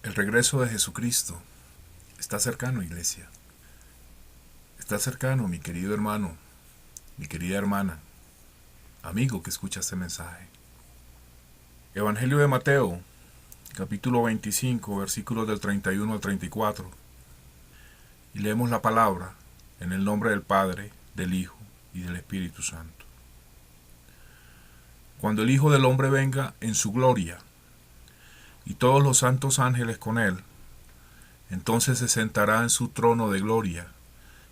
El regreso de Jesucristo está cercano, iglesia. Está cercano, mi querido hermano, mi querida hermana, amigo que escucha este mensaje. Evangelio de Mateo, capítulo 25, versículos del 31 al 34. Y leemos la palabra en el nombre del Padre, del Hijo y del Espíritu Santo. Cuando el Hijo del Hombre venga en su gloria, y todos los santos ángeles con él, entonces se sentará en su trono de gloria,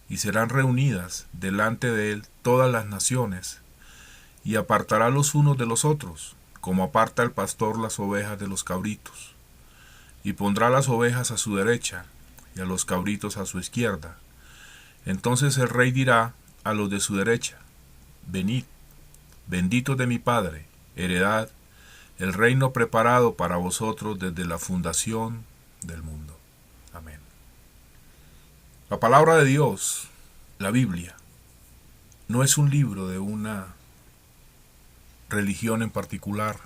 y serán reunidas delante de él todas las naciones, y apartará los unos de los otros, como aparta el pastor las ovejas de los cabritos, y pondrá las ovejas a su derecha, y a los cabritos a su izquierda. Entonces el rey dirá a los de su derecha: Venid, benditos de mi Padre, heredad el reino preparado para vosotros desde la fundación del mundo. Amén. La palabra de Dios, la Biblia, no es un libro de una religión en particular,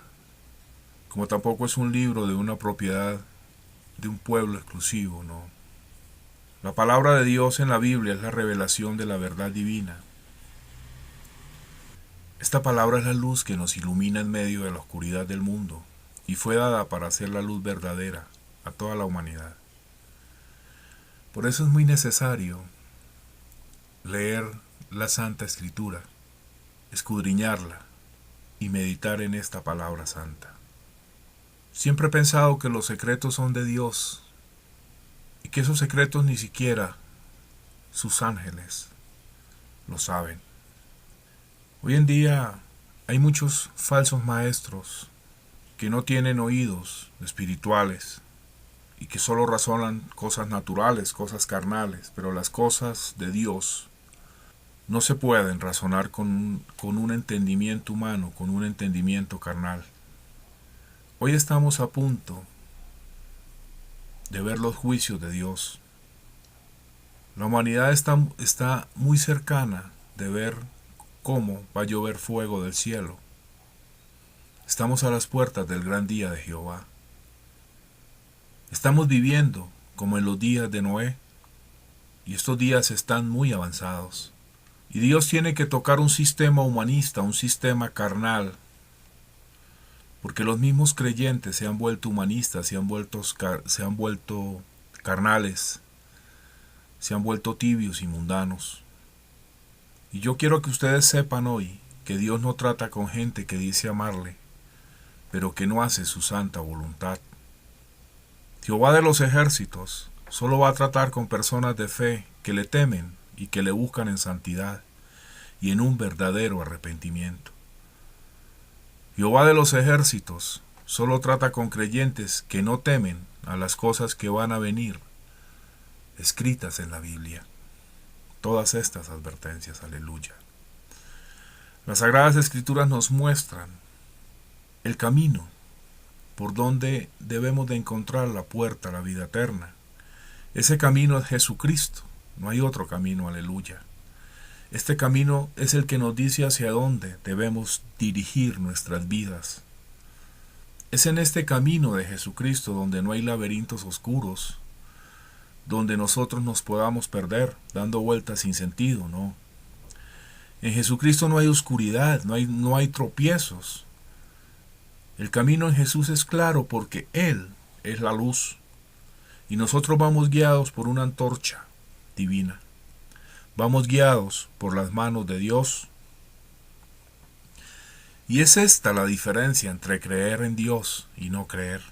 como tampoco es un libro de una propiedad de un pueblo exclusivo, no. La palabra de Dios en la Biblia es la revelación de la verdad divina. Esta palabra es la luz que nos ilumina en medio de la oscuridad del mundo y fue dada para hacer la luz verdadera a toda la humanidad. Por eso es muy necesario leer la Santa Escritura, escudriñarla y meditar en esta palabra santa. Siempre he pensado que los secretos son de Dios y que esos secretos ni siquiera sus ángeles lo saben. Hoy en día hay muchos falsos maestros que no tienen oídos espirituales y que solo razonan cosas naturales, cosas carnales, pero las cosas de Dios no se pueden razonar con un entendimiento humano, con un entendimiento carnal. Hoy estamos a punto de ver los juicios de Dios. La humanidad está muy cercana de ver cómo va a llover fuego del cielo. Estamos a las puertas del gran día de Jehová. Estamos viviendo como en los días de Noé, y estos días están muy avanzados. Y Dios tiene que tocar un sistema humanista, un sistema carnal, porque los mismos creyentes se han vuelto humanistas, se han vuelto carnales, se han vuelto tibios y mundanos. Y yo quiero que ustedes sepan hoy que Dios no trata con gente que dice amarle, pero que no hace su santa voluntad. Jehová de los ejércitos solo va a tratar con personas de fe que le temen y que le buscan en santidad y en un verdadero arrepentimiento. Jehová de los ejércitos solo trata con creyentes que no temen a las cosas que van a venir escritas en la Biblia. Todas estas advertencias, aleluya. Las Sagradas Escrituras nos muestran el camino por donde debemos de encontrar la puerta a la vida eterna. Ese camino es Jesucristo, no hay otro camino, aleluya. Este camino es el que nos dice hacia dónde debemos dirigir nuestras vidas. Es en este camino de Jesucristo donde no hay laberintos oscuros, donde nosotros nos podamos perder dando vueltas sin sentido, no. En Jesucristo no hay oscuridad, no hay tropiezos. El camino en Jesús es claro porque Él es la luz y nosotros vamos guiados por una antorcha divina. Vamos guiados por las manos de Dios. Y es esta la diferencia entre creer en Dios y no creer.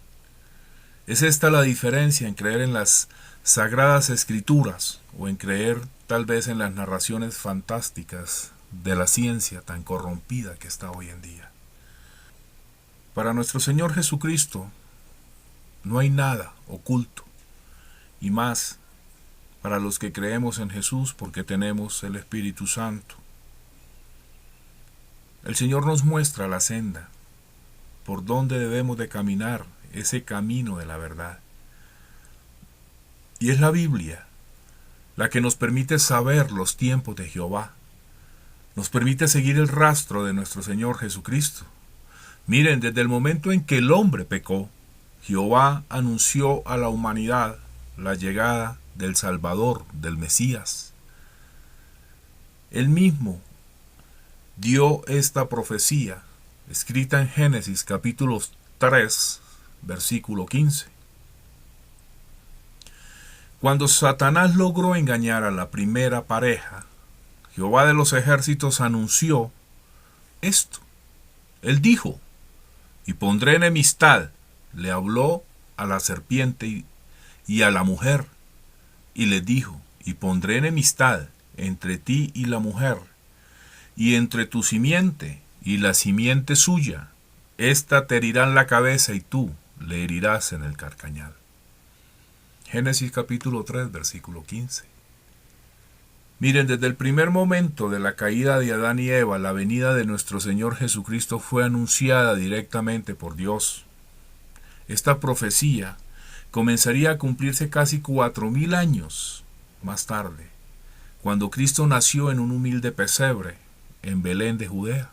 Es esta la diferencia en creer en las Sagradas Escrituras o en creer tal vez en las narraciones fantásticas de la ciencia tan corrompida que está hoy en día. Para nuestro Señor Jesucristo no hay nada oculto, y más para los que creemos en Jesús porque tenemos el Espíritu Santo. El Señor nos muestra la senda por donde debemos de caminar, ese camino de la verdad. Y es la Biblia la que nos permite saber los tiempos de Jehová, nos permite seguir el rastro de nuestro Señor Jesucristo. Miren, desde el momento en que el hombre pecó, Jehová anunció a la humanidad la llegada del Salvador, del Mesías. Él mismo dio esta profecía, escrita en Génesis capítulo 3, versículo 15. Cuando Satanás logró engañar a la primera pareja, Jehová de los ejércitos anunció esto. Él dijo, y pondré enemistad, le habló a la serpiente y a la mujer, y le dijo, y pondré enemistad entre ti y la mujer, y entre tu simiente y la simiente suya. Ésta te herirá en la cabeza y tú le herirás en el carcañal. Génesis capítulo 3, versículo 15. Miren, desde el primer momento de la caída de Adán y Eva, la venida de nuestro Señor Jesucristo fue anunciada directamente por Dios. Esta profecía comenzaría a cumplirse casi 4000 años más tarde, cuando Cristo nació en un humilde pesebre en Belén de Judea.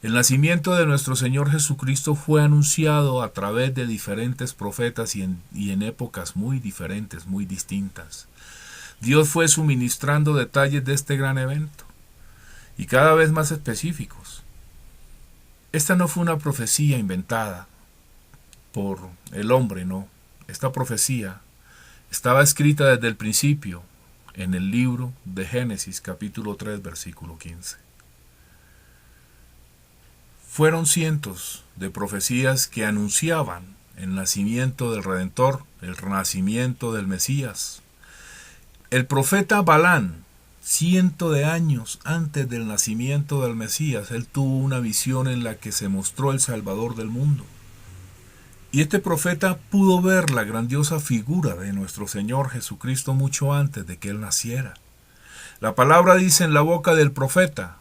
El nacimiento de nuestro Señor Jesucristo fue anunciado a través de diferentes profetas y en épocas muy diferentes, muy distintas. Dios fue suministrando detalles de este gran evento, y cada vez más específicos. Esta no fue una profecía inventada por el hombre, no. Esta profecía estaba escrita desde el principio en el libro de Génesis capítulo 3, versículo 15. Fueron cientos de profecías que anunciaban el nacimiento del Redentor, el renacimiento del Mesías. El profeta Balaam, 100 de años antes del nacimiento del Mesías, él tuvo una visión en la que se mostró el Salvador del mundo. Y este profeta pudo ver la grandiosa figura de nuestro Señor Jesucristo mucho antes de que él naciera. La palabra dice en la boca del profeta,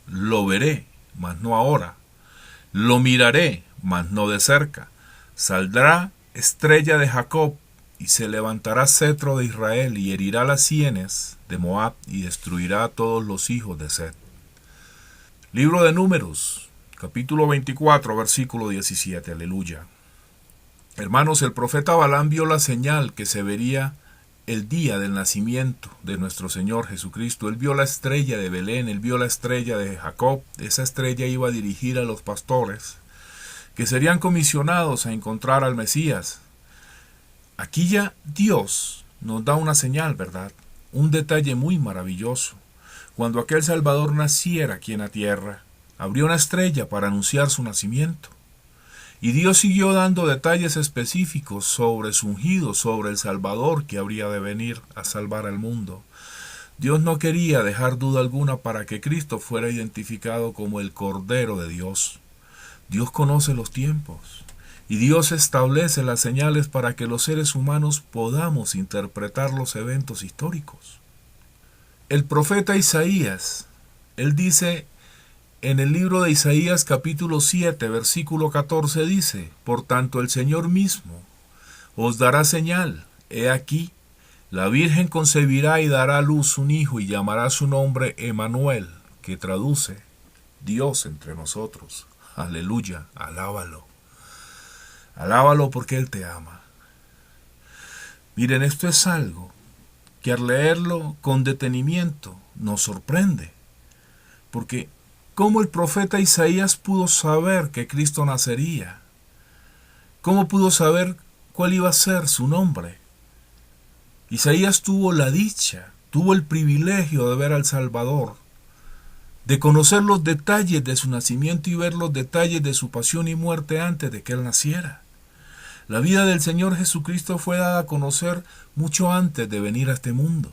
lo veré, mas no ahora. Lo miraré, mas no de cerca. Saldrá estrella de Jacob, y se levantará cetro de Israel, y herirá las sienes de Moab, y destruirá a todos los hijos de Set. Libro de Números, capítulo 24, versículo 17. Aleluya. Hermanos, el profeta Balaam vio la señal que se vería el día del nacimiento de nuestro Señor Jesucristo. Él vio la estrella de Belén, él vio la estrella de Jacob. Esa estrella iba a dirigir a los pastores, que serían comisionados a encontrar al Mesías. Aquí ya Dios nos da una señal, ¿verdad? Un detalle muy maravilloso. Cuando aquel Salvador naciera aquí en la tierra, abrió una estrella para anunciar su nacimiento. Y Dios siguió dando detalles específicos sobre su ungido, sobre el Salvador que habría de venir a salvar al mundo. Dios no quería dejar duda alguna para que Cristo fuera identificado como el Cordero de Dios. Dios conoce los tiempos, y Dios establece las señales para que los seres humanos podamos interpretar los eventos históricos. El profeta Isaías, él dice en el libro de Isaías capítulo 7, versículo 14 dice, por tanto el Señor mismo os dará señal, he aquí, la Virgen concebirá y dará a luz un hijo y llamará su nombre Emmanuel, que traduce Dios entre nosotros. Aleluya, alábalo. Alábalo porque Él te ama. Miren, esto es algo que al leerlo con detenimiento nos sorprende, porque ¿cómo el profeta Isaías pudo saber que Cristo nacería? ¿Cómo pudo saber cuál iba a ser su nombre? Isaías tuvo la dicha, tuvo el privilegio de ver al Salvador, de conocer los detalles de su nacimiento y ver los detalles de su pasión y muerte antes de que Él naciera. La vida del Señor Jesucristo fue dada a conocer mucho antes de venir a este mundo.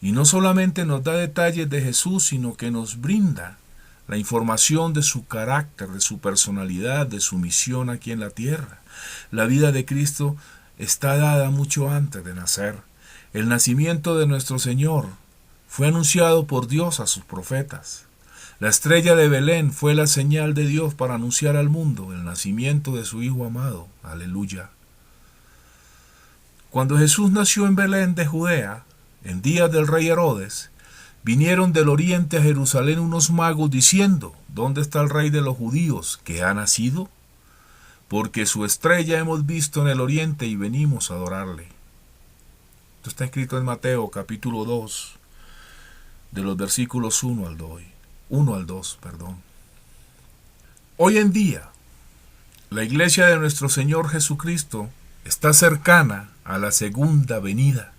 Y no solamente nos da detalles de Jesús, sino que nos brinda la información de su carácter, de su personalidad, de su misión aquí en la tierra. La vida de Cristo está dada mucho antes de nacer. El nacimiento de nuestro Señor fue anunciado por Dios a sus profetas. La estrella de Belén fue la señal de Dios para anunciar al mundo el nacimiento de su Hijo amado. Aleluya. Cuando Jesús nació en Belén de Judea, en días del rey Herodes, vinieron del oriente a Jerusalén unos magos diciendo, ¿dónde está el rey de los judíos que ha nacido? porque su estrella hemos visto en el oriente y venimos a adorarle. Esto está escrito en Mateo capítulo 2, de los versículos 1 al 2. Hoy en día, la iglesia de nuestro Señor Jesucristo está cercana a la segunda venida.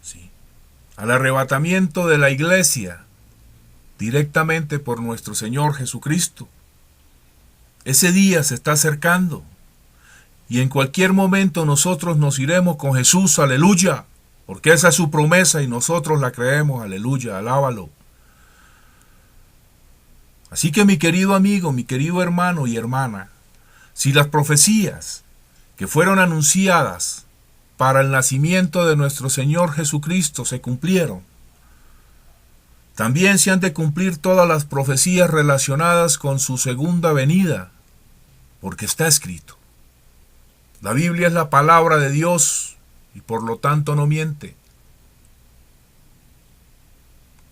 Sí. Al arrebatamiento de la iglesia directamente por nuestro Señor Jesucristo. Ese día se está acercando y en cualquier momento nosotros nos iremos con Jesús, aleluya, porque esa es su promesa y nosotros la creemos, aleluya, alábalo. Así que mi querido amigo, mi querido hermano y hermana, si las profecías que fueron anunciadas para el nacimiento de nuestro Señor Jesucristo se cumplieron, también se han de cumplir todas las profecías relacionadas con su segunda venida, porque está escrito. La Biblia es la palabra de Dios y por lo tanto no miente.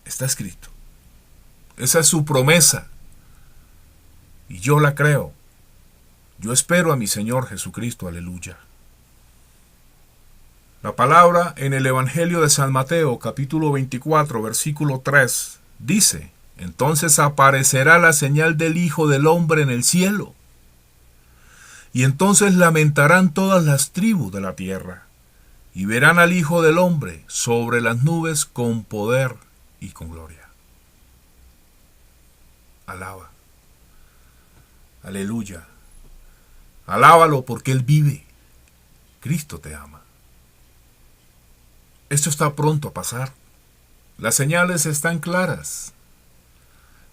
Está escrito. Esa es su promesa y yo la creo. Yo espero a mi Señor Jesucristo, aleluya. La palabra en el Evangelio de San Mateo, capítulo 24, versículo 3, dice: entonces aparecerá la señal del Hijo del Hombre en el cielo, y entonces lamentarán todas las tribus de la tierra, y verán al Hijo del Hombre sobre las nubes con poder y con gloria. Alaba. Aleluya. Alábalo porque Él vive. Cristo te ama. Esto está pronto a pasar. Las señales están claras.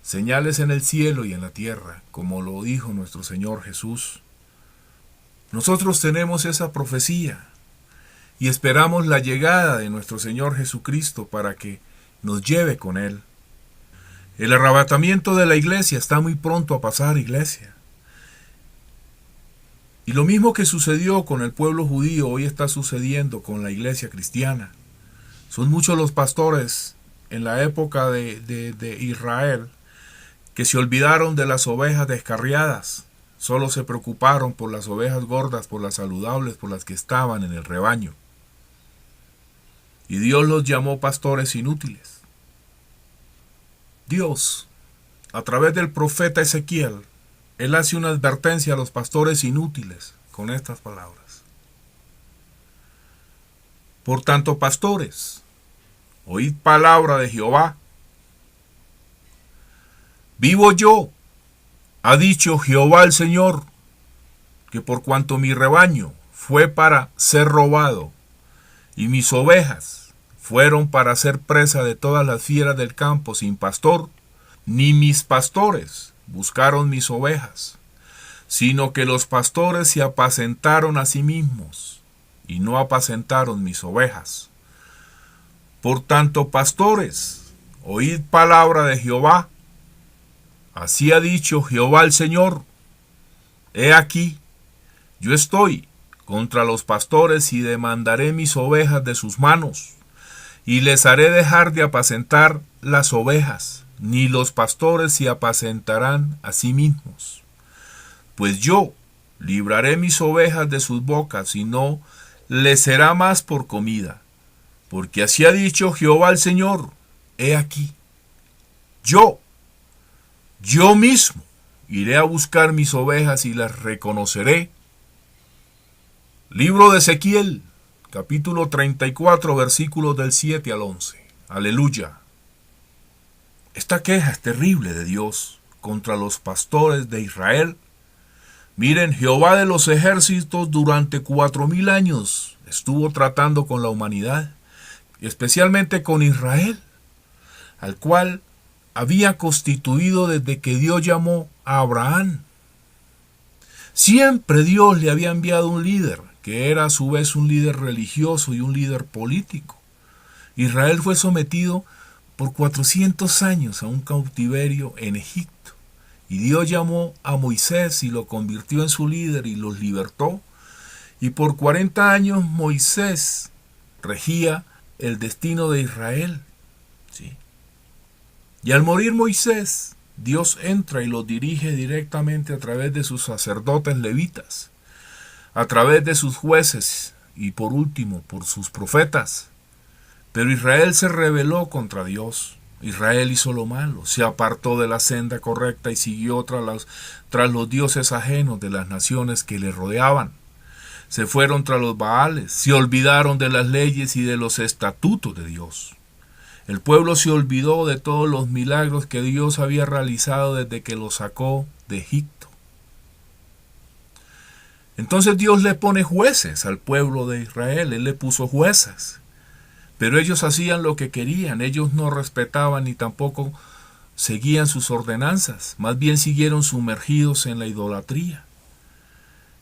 Señales en el cielo y en la tierra, como lo dijo nuestro Señor Jesús. Nosotros tenemos esa profecía y esperamos la llegada de nuestro Señor Jesucristo para que nos lleve con Él. El arrebatamiento de la iglesia está muy pronto a pasar, iglesia. Y lo mismo que sucedió con el pueblo judío, hoy está sucediendo con la iglesia cristiana. Son muchos los pastores en la época de Israel que se olvidaron de las ovejas descarriadas. Solo se preocuparon por las ovejas gordas, por las saludables, por las que estaban en el rebaño. Y Dios los llamó pastores inútiles. Dios, a través del profeta Ezequiel, Él hace una advertencia a los pastores inútiles con estas palabras. Por tanto, pastores, oíd palabra de Jehová. Vivo yo, ha dicho Jehová el Señor, que por cuanto mi rebaño fue para ser robado, y mis ovejas fueron para ser presa de todas las fieras del campo sin pastor, ni mis pastores buscaron mis ovejas, sino que los pastores se apacentaron a sí mismos, y no apacentaron mis ovejas. Por tanto, pastores, oíd palabra de Jehová. Así ha dicho Jehová el Señor: he aquí, yo estoy contra los pastores y demandaré mis ovejas de sus manos, y les haré dejar de apacentar las ovejas, ni los pastores se apacentarán a sí mismos. Pues yo libraré mis ovejas de sus bocas, y no les será más por comida, porque así ha dicho Jehová el Señor: he aquí, yo mismo iré a buscar mis ovejas y las reconoceré. Libro de Ezequiel, capítulo 34, versículos del 7 al 11. Aleluya. Esta queja es terrible de Dios contra los pastores de Israel. Miren, Jehová de los ejércitos durante 4000 años estuvo tratando con la humanidad, especialmente con Israel, al cual había constituido desde que Dios llamó a Abraham. Siempre Dios le había enviado un líder, que era a su vez un líder religioso y un líder político. Israel fue sometido por 400 años a un cautiverio en Egipto. Y Dios llamó a Moisés y lo convirtió en su líder y los libertó. Y por 40 años Moisés regía el destino de Israel. ¿Sí? Y al morir Moisés, Dios entra y los dirige directamente a través de sus sacerdotes levitas, a través de sus jueces y por último por sus profetas. Pero Israel se rebeló contra Dios. Israel hizo lo malo, se apartó de la senda correcta y siguió tras los dioses ajenos de las naciones que le rodeaban. Se fueron tras los Baales, se olvidaron de las leyes y de los estatutos de Dios. El pueblo se olvidó de todos los milagros que Dios había realizado desde que los sacó de Egipto. Entonces Dios le pone jueces al pueblo de Israel, Él le puso jueces. Pero ellos hacían lo que querían, ellos no respetaban ni tampoco seguían sus ordenanzas, más bien siguieron sumergidos en la idolatría.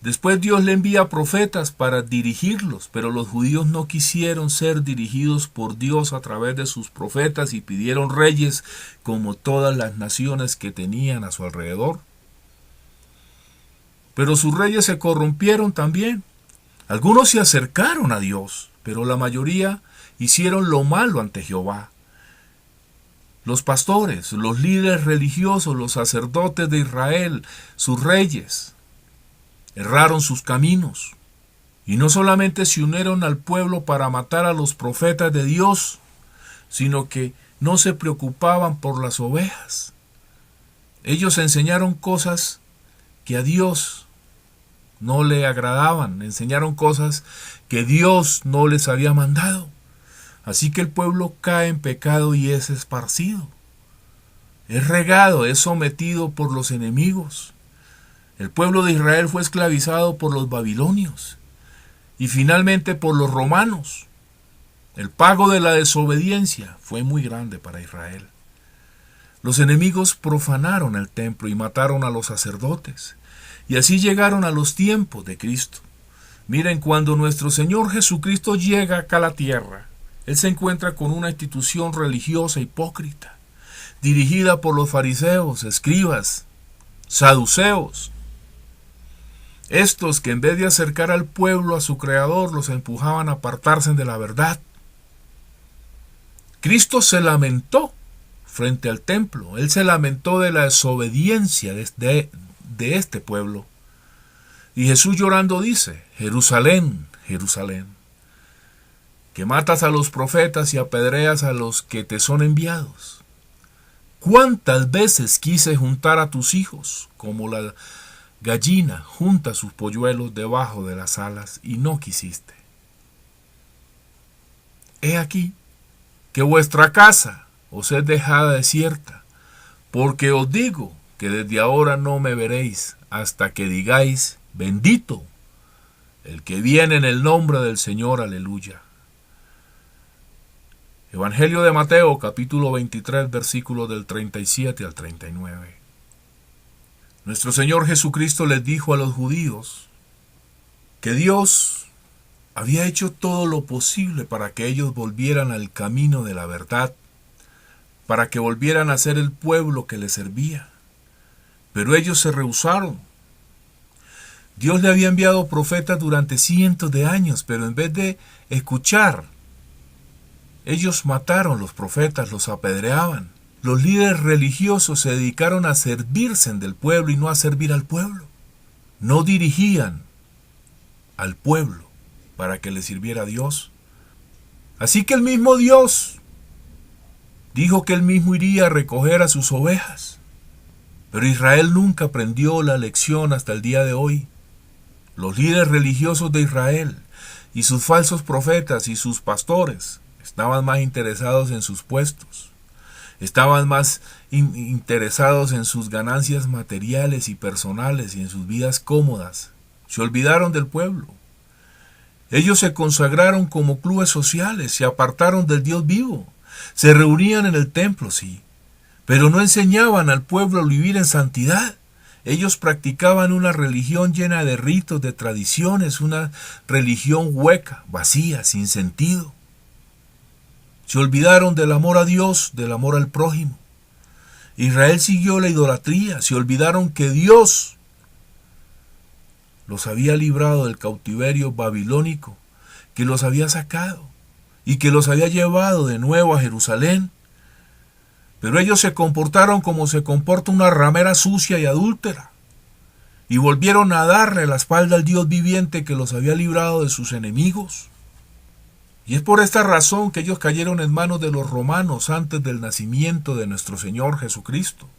Después Dios le envía profetas para dirigirlos, pero los judíos no quisieron ser dirigidos por Dios a través de sus profetas y pidieron reyes como todas las naciones que tenían a su alrededor. Pero sus reyes se corrompieron también. Algunos se acercaron a Dios, pero la mayoría hicieron lo malo ante Jehová. Los pastores, los líderes religiosos, los sacerdotes de Israel, sus reyes, erraron sus caminos, y no solamente se unieron al pueblo para matar a los profetas de Dios, sino que no se preocupaban por las ovejas. Ellos enseñaron cosas que a Dios no le agradaban, enseñaron cosas que Dios no les había mandado. Así que el pueblo cae en pecado y es esparcido, es regado, es sometido por los enemigos. El pueblo de Israel fue esclavizado por los babilonios y finalmente por los romanos. El pago de la desobediencia fue muy grande para Israel. Los enemigos profanaron el templo y mataron a los sacerdotes, y así llegaron a los tiempos de Cristo. Miren, cuando nuestro Señor Jesucristo llega acá a la tierra, Él se encuentra con una institución religiosa hipócrita, dirigida por los fariseos, escribas, saduceos. Estos que en vez de acercar al pueblo a su Creador, los empujaban a apartarse de la verdad. Cristo se lamentó frente al templo. Él se lamentó de la desobediencia de este pueblo. Y Jesús llorando dice: Jerusalén, Jerusalén, que matas a los profetas y apedreas a los que te son enviados. ¿Cuántas veces quise juntar a tus hijos como la gallina junta sus polluelos debajo de las alas, y no quisiste? He aquí que vuestra casa os es dejada desierta, porque os digo que desde ahora no me veréis hasta que digáis: bendito el que viene en el nombre del Señor, aleluya. Evangelio de Mateo, capítulo 23, versículos del 37 al 39. Nuestro Señor Jesucristo les dijo a los judíos que Dios había hecho todo lo posible para que ellos volvieran al camino de la verdad, para que volvieran a ser el pueblo que les servía. Pero ellos se rehusaron. Dios le había enviado profetas durante cientos de años, pero en vez de escuchar, ellos mataron los profetas, los apedreaban. Los líderes religiosos se dedicaron a servirse del pueblo y no a servir al pueblo. No dirigían al pueblo para que le sirviera a Dios. Así que el mismo Dios dijo que él mismo iría a recoger a sus ovejas. Pero Israel nunca aprendió la lección hasta el día de hoy. Los líderes religiosos de Israel y sus falsos profetas y sus pastores estaban más interesados en sus puestos. Estaban más interesados en sus ganancias materiales y personales y en sus vidas cómodas. Se olvidaron del pueblo. Ellos se consagraron como clubes sociales, se apartaron del Dios vivo. Se reunían en el templo, sí, pero no enseñaban al pueblo a vivir en santidad. Ellos practicaban una religión llena de ritos, de tradiciones, una religión hueca, vacía, sin sentido. Se olvidaron del amor a Dios, del amor al prójimo. Israel siguió la idolatría, se olvidaron que Dios los había librado del cautiverio babilónico, que los había sacado y que los había llevado de nuevo a Jerusalén. Pero ellos se comportaron como se comporta una ramera sucia y adúltera, y volvieron a darle la espalda al Dios viviente que los había librado de sus enemigos. Y es por esta razón que ellos cayeron en manos de los romanos antes del nacimiento de nuestro Señor Jesucristo.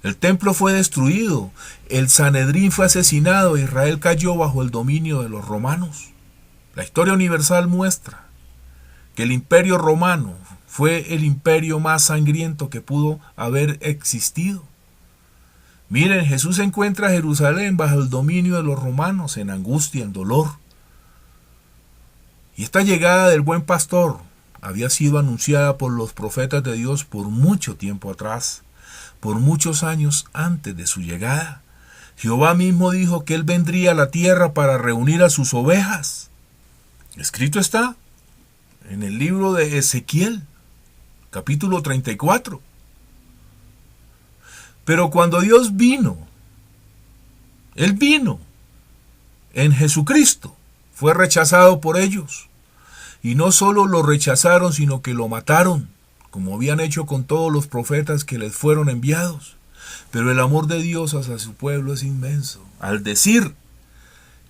El templo fue destruido, el Sanedrín fue asesinado, Israel cayó bajo el dominio de los romanos. La historia universal muestra que el imperio romano fue el imperio más sangriento que pudo haber existido. Miren, Jesús encuentra a Jerusalén bajo el dominio de los romanos, en angustia, en dolor. Y esta llegada del buen pastor había sido anunciada por los profetas de Dios por mucho tiempo atrás, por muchos años antes de su llegada. Jehová mismo dijo que él vendría a la tierra para reunir a sus ovejas. Escrito está en el libro de Ezequiel, capítulo 34. Pero cuando Dios vino, Él vino en Jesucristo, fue rechazado por ellos. Y no solo lo rechazaron, sino que lo mataron, como habían hecho con todos los profetas que les fueron enviados. Pero el amor de Dios hacia su pueblo es inmenso. Al decir,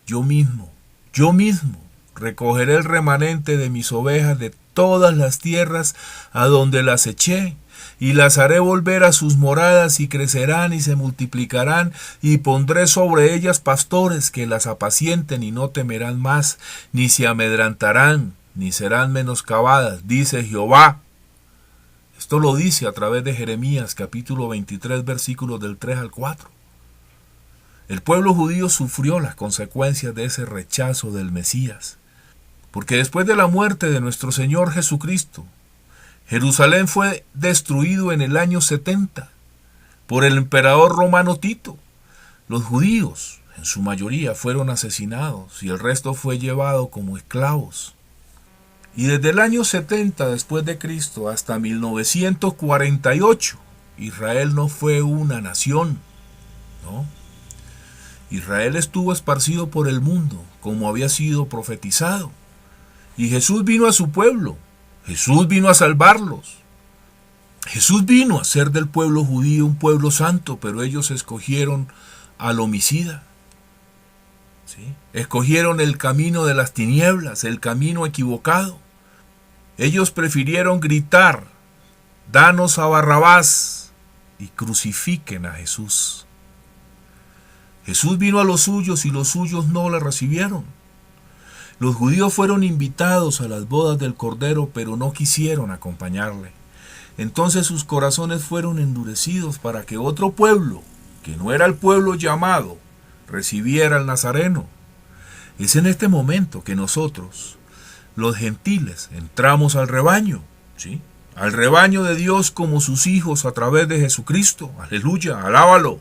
yo mismo, recogeré el remanente de mis ovejas de todas las tierras a donde las eché, y las haré volver a sus moradas, y crecerán y se multiplicarán, y pondré sobre ellas pastores que las apacienten, y no temerán más, ni se amedrantarán, ni serán menoscabadas, dice Jehová. Esto lo dice a través de Jeremías capítulo 23, versículos del 3 al 4. El pueblo judío sufrió las consecuencias de ese rechazo del Mesías, porque después de la muerte de nuestro Señor Jesucristo, Jerusalén fue destruido en el año 70 por el emperador romano Tito. Los judíos, en su mayoría, fueron asesinados y el resto fue llevado como esclavos. Y desde el año 70 después de Cristo hasta 1948, Israel no fue una nación, ¿no? Israel estuvo esparcido por el mundo, como había sido profetizado. Y Jesús vino a su pueblo. Jesús vino a salvarlos. Jesús vino a hacer del pueblo judío un pueblo santo, pero ellos escogieron al homicida. ¿Sí? Escogieron el camino de las tinieblas, el camino equivocado. Ellos prefirieron gritar, danos a Barrabás, y crucifiquen a Jesús. Jesús vino a los suyos y los suyos no le recibieron. Los judíos fueron invitados a las bodas del Cordero, pero no quisieron acompañarle. Entonces sus corazones fueron endurecidos para que otro pueblo, que no era el pueblo llamado, recibiera al Nazareno. Es en este momento que nosotros, los gentiles, entramos al rebaño, ¿sí? Al rebaño de Dios como sus hijos a través de Jesucristo. Aleluya, alábalo.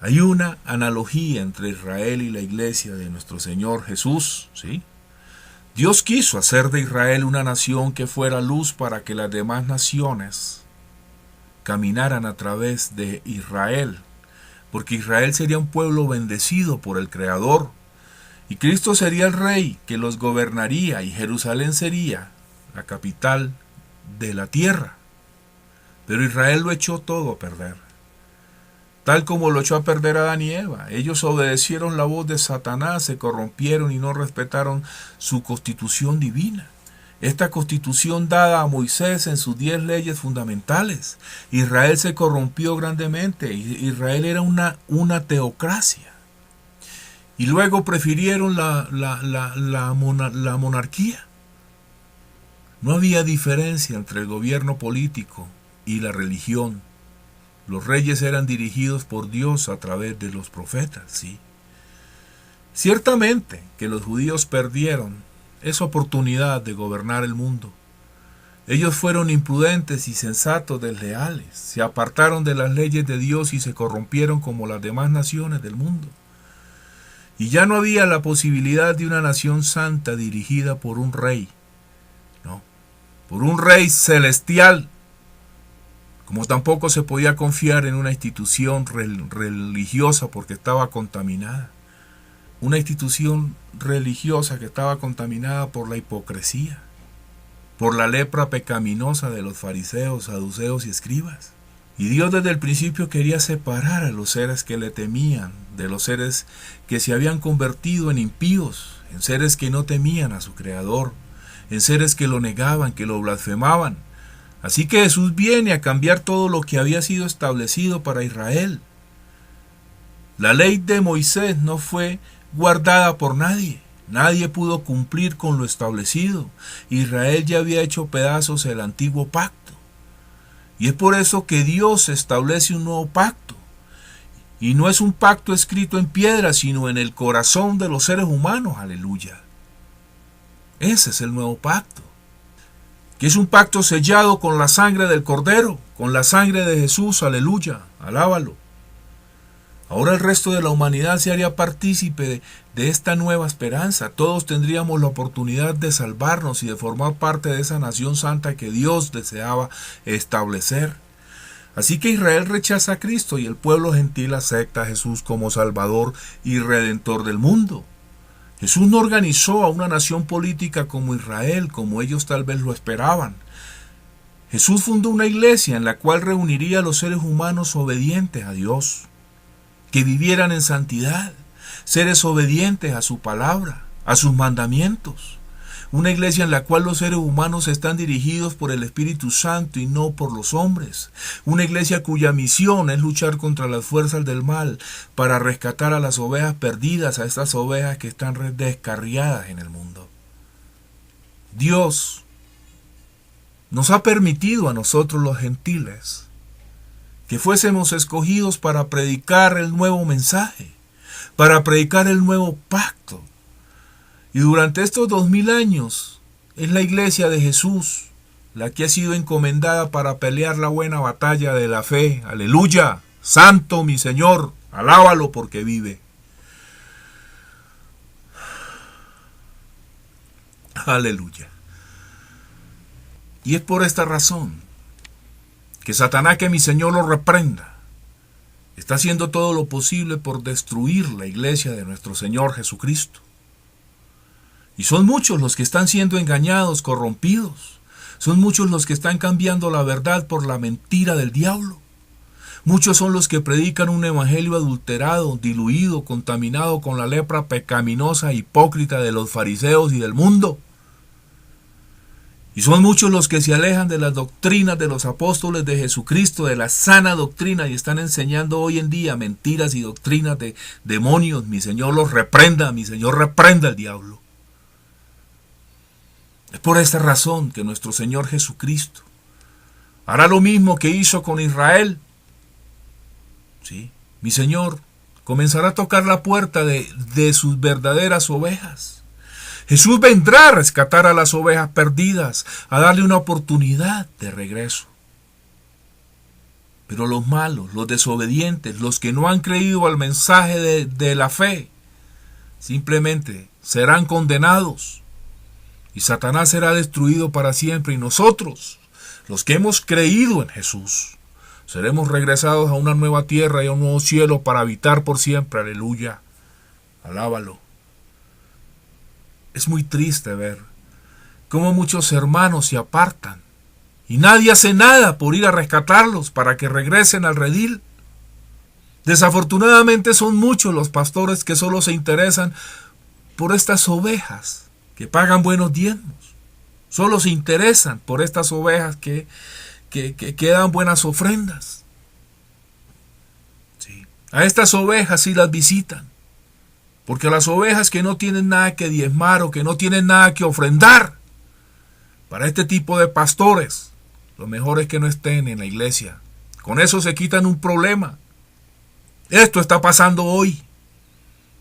Hay una analogía entre Israel y la iglesia de nuestro Señor Jesús, ¿sí? Dios quiso hacer de Israel una nación que fuera luz para que las demás naciones caminaran a través de Israel, porque Israel sería un pueblo bendecido por el Creador, y Cristo sería el Rey que los gobernaría, y Jerusalén sería la capital de la tierra. Pero Israel lo echó todo a perder, tal como lo echó a perder Adán y Eva. Ellos obedecieron la voz de Satanás, se corrompieron y no respetaron su constitución divina. Esta constitución dada a Moisés en sus 10 leyes fundamentales. Israel se corrompió grandemente. Israel era una teocracia. Y luego prefirieron la monarquía. No había diferencia entre el gobierno político y la religión. Los reyes eran dirigidos por Dios a través de los profetas, ¿sí? Ciertamente que los judíos perdieron esa oportunidad de gobernar el mundo. Ellos fueron imprudentes y sensatos, desleales, se apartaron de las leyes de Dios y se corrompieron como las demás naciones del mundo. Y ya no había la posibilidad de una nación santa dirigida por un rey, ¿no? Por un rey celestial, como tampoco se podía confiar en una institución religiosa porque estaba contaminada. Una institución religiosa que estaba contaminada por la hipocresía, por la lepra pecaminosa de los fariseos, saduceos y escribas. Y Dios desde el principio quería separar a los seres que le temían de los seres que se habían convertido en impíos, en seres que no temían a su Creador, en seres que lo negaban, que lo blasfemaban. Así que Jesús viene a cambiar todo lo que había sido establecido para Israel. La ley de Moisés no fue guardada por nadie. Nadie pudo cumplir con lo establecido. Israel ya había hecho pedazos el antiguo pacto. Y es por eso que Dios establece un nuevo pacto. Y no es un pacto escrito en piedra, sino en el corazón de los seres humanos. Aleluya. Ese es el nuevo pacto. Que es un pacto sellado con la sangre del Cordero, con la sangre de Jesús. Aleluya. Alábalo. Ahora el resto de la humanidad se haría partícipe de esta nueva esperanza. Todos tendríamos la oportunidad de salvarnos y de formar parte de esa nación santa que Dios deseaba establecer. Así que Israel rechaza a Cristo y el pueblo gentil acepta a Jesús como Salvador y Redentor del mundo. Jesús no organizó a una nación política como Israel, como ellos tal vez lo esperaban. Jesús fundó una iglesia en la cual reuniría a los seres humanos obedientes a Dios, que vivieran en santidad, seres obedientes a su palabra, a sus mandamientos. Una iglesia en la cual los seres humanos están dirigidos por el Espíritu Santo y no por los hombres. Una iglesia cuya misión es luchar contra las fuerzas del mal para rescatar a las ovejas perdidas, a estas ovejas que están descarriadas en el mundo. Dios nos ha permitido a nosotros los gentiles que fuésemos escogidos para predicar el nuevo mensaje, para predicar el nuevo pacto. Y durante estos 2000 años es la iglesia de Jesús la que ha sido encomendada para pelear la buena batalla de la fe. Aleluya, santo mi Señor, alábalo porque vive. Aleluya. Y es por esta razón que Satanás, que mi Señor lo reprenda, está haciendo todo lo posible por destruir la iglesia de nuestro Señor Jesucristo. Y son muchos los que están siendo engañados, corrompidos. Son muchos los que están cambiando la verdad por la mentira del diablo. Muchos son los que predican un evangelio adulterado, diluido, contaminado con la lepra pecaminosa, hipócrita de los fariseos y del mundo. Y son muchos los que se alejan de las doctrinas de los apóstoles de Jesucristo, de la sana doctrina, y están enseñando hoy en día mentiras y doctrinas de demonios. Mi Señor los reprenda, mi Señor reprenda al diablo. Es por esta razón que nuestro Señor Jesucristo hará lo mismo que hizo con Israel. ¿Sí? Mi Señor comenzará a tocar la puerta de sus verdaderas ovejas. Jesús vendrá a rescatar a las ovejas perdidas, a darle una oportunidad de regreso. Pero los malos, los desobedientes, los que no han creído al mensaje de la fe, simplemente serán condenados. Y Satanás será destruido para siempre. Y nosotros, los que hemos creído en Jesús, seremos regresados a una nueva tierra y a un nuevo cielo para habitar por siempre. Aleluya. Alábalo. Es muy triste ver cómo muchos hermanos se apartan y nadie hace nada por ir a rescatarlos para que regresen al redil. Desafortunadamente son muchos los pastores que solo se interesan por estas ovejas que pagan buenos diezmos. Solo se interesan por estas ovejas que dan buenas ofrendas. Sí. A estas ovejas sí las visitan. Porque las ovejas que no tienen nada que diezmar o que no tienen nada que ofrendar, para este tipo de pastores, lo mejor es que no estén en la iglesia. Con eso se quitan un problema. Esto está pasando hoy.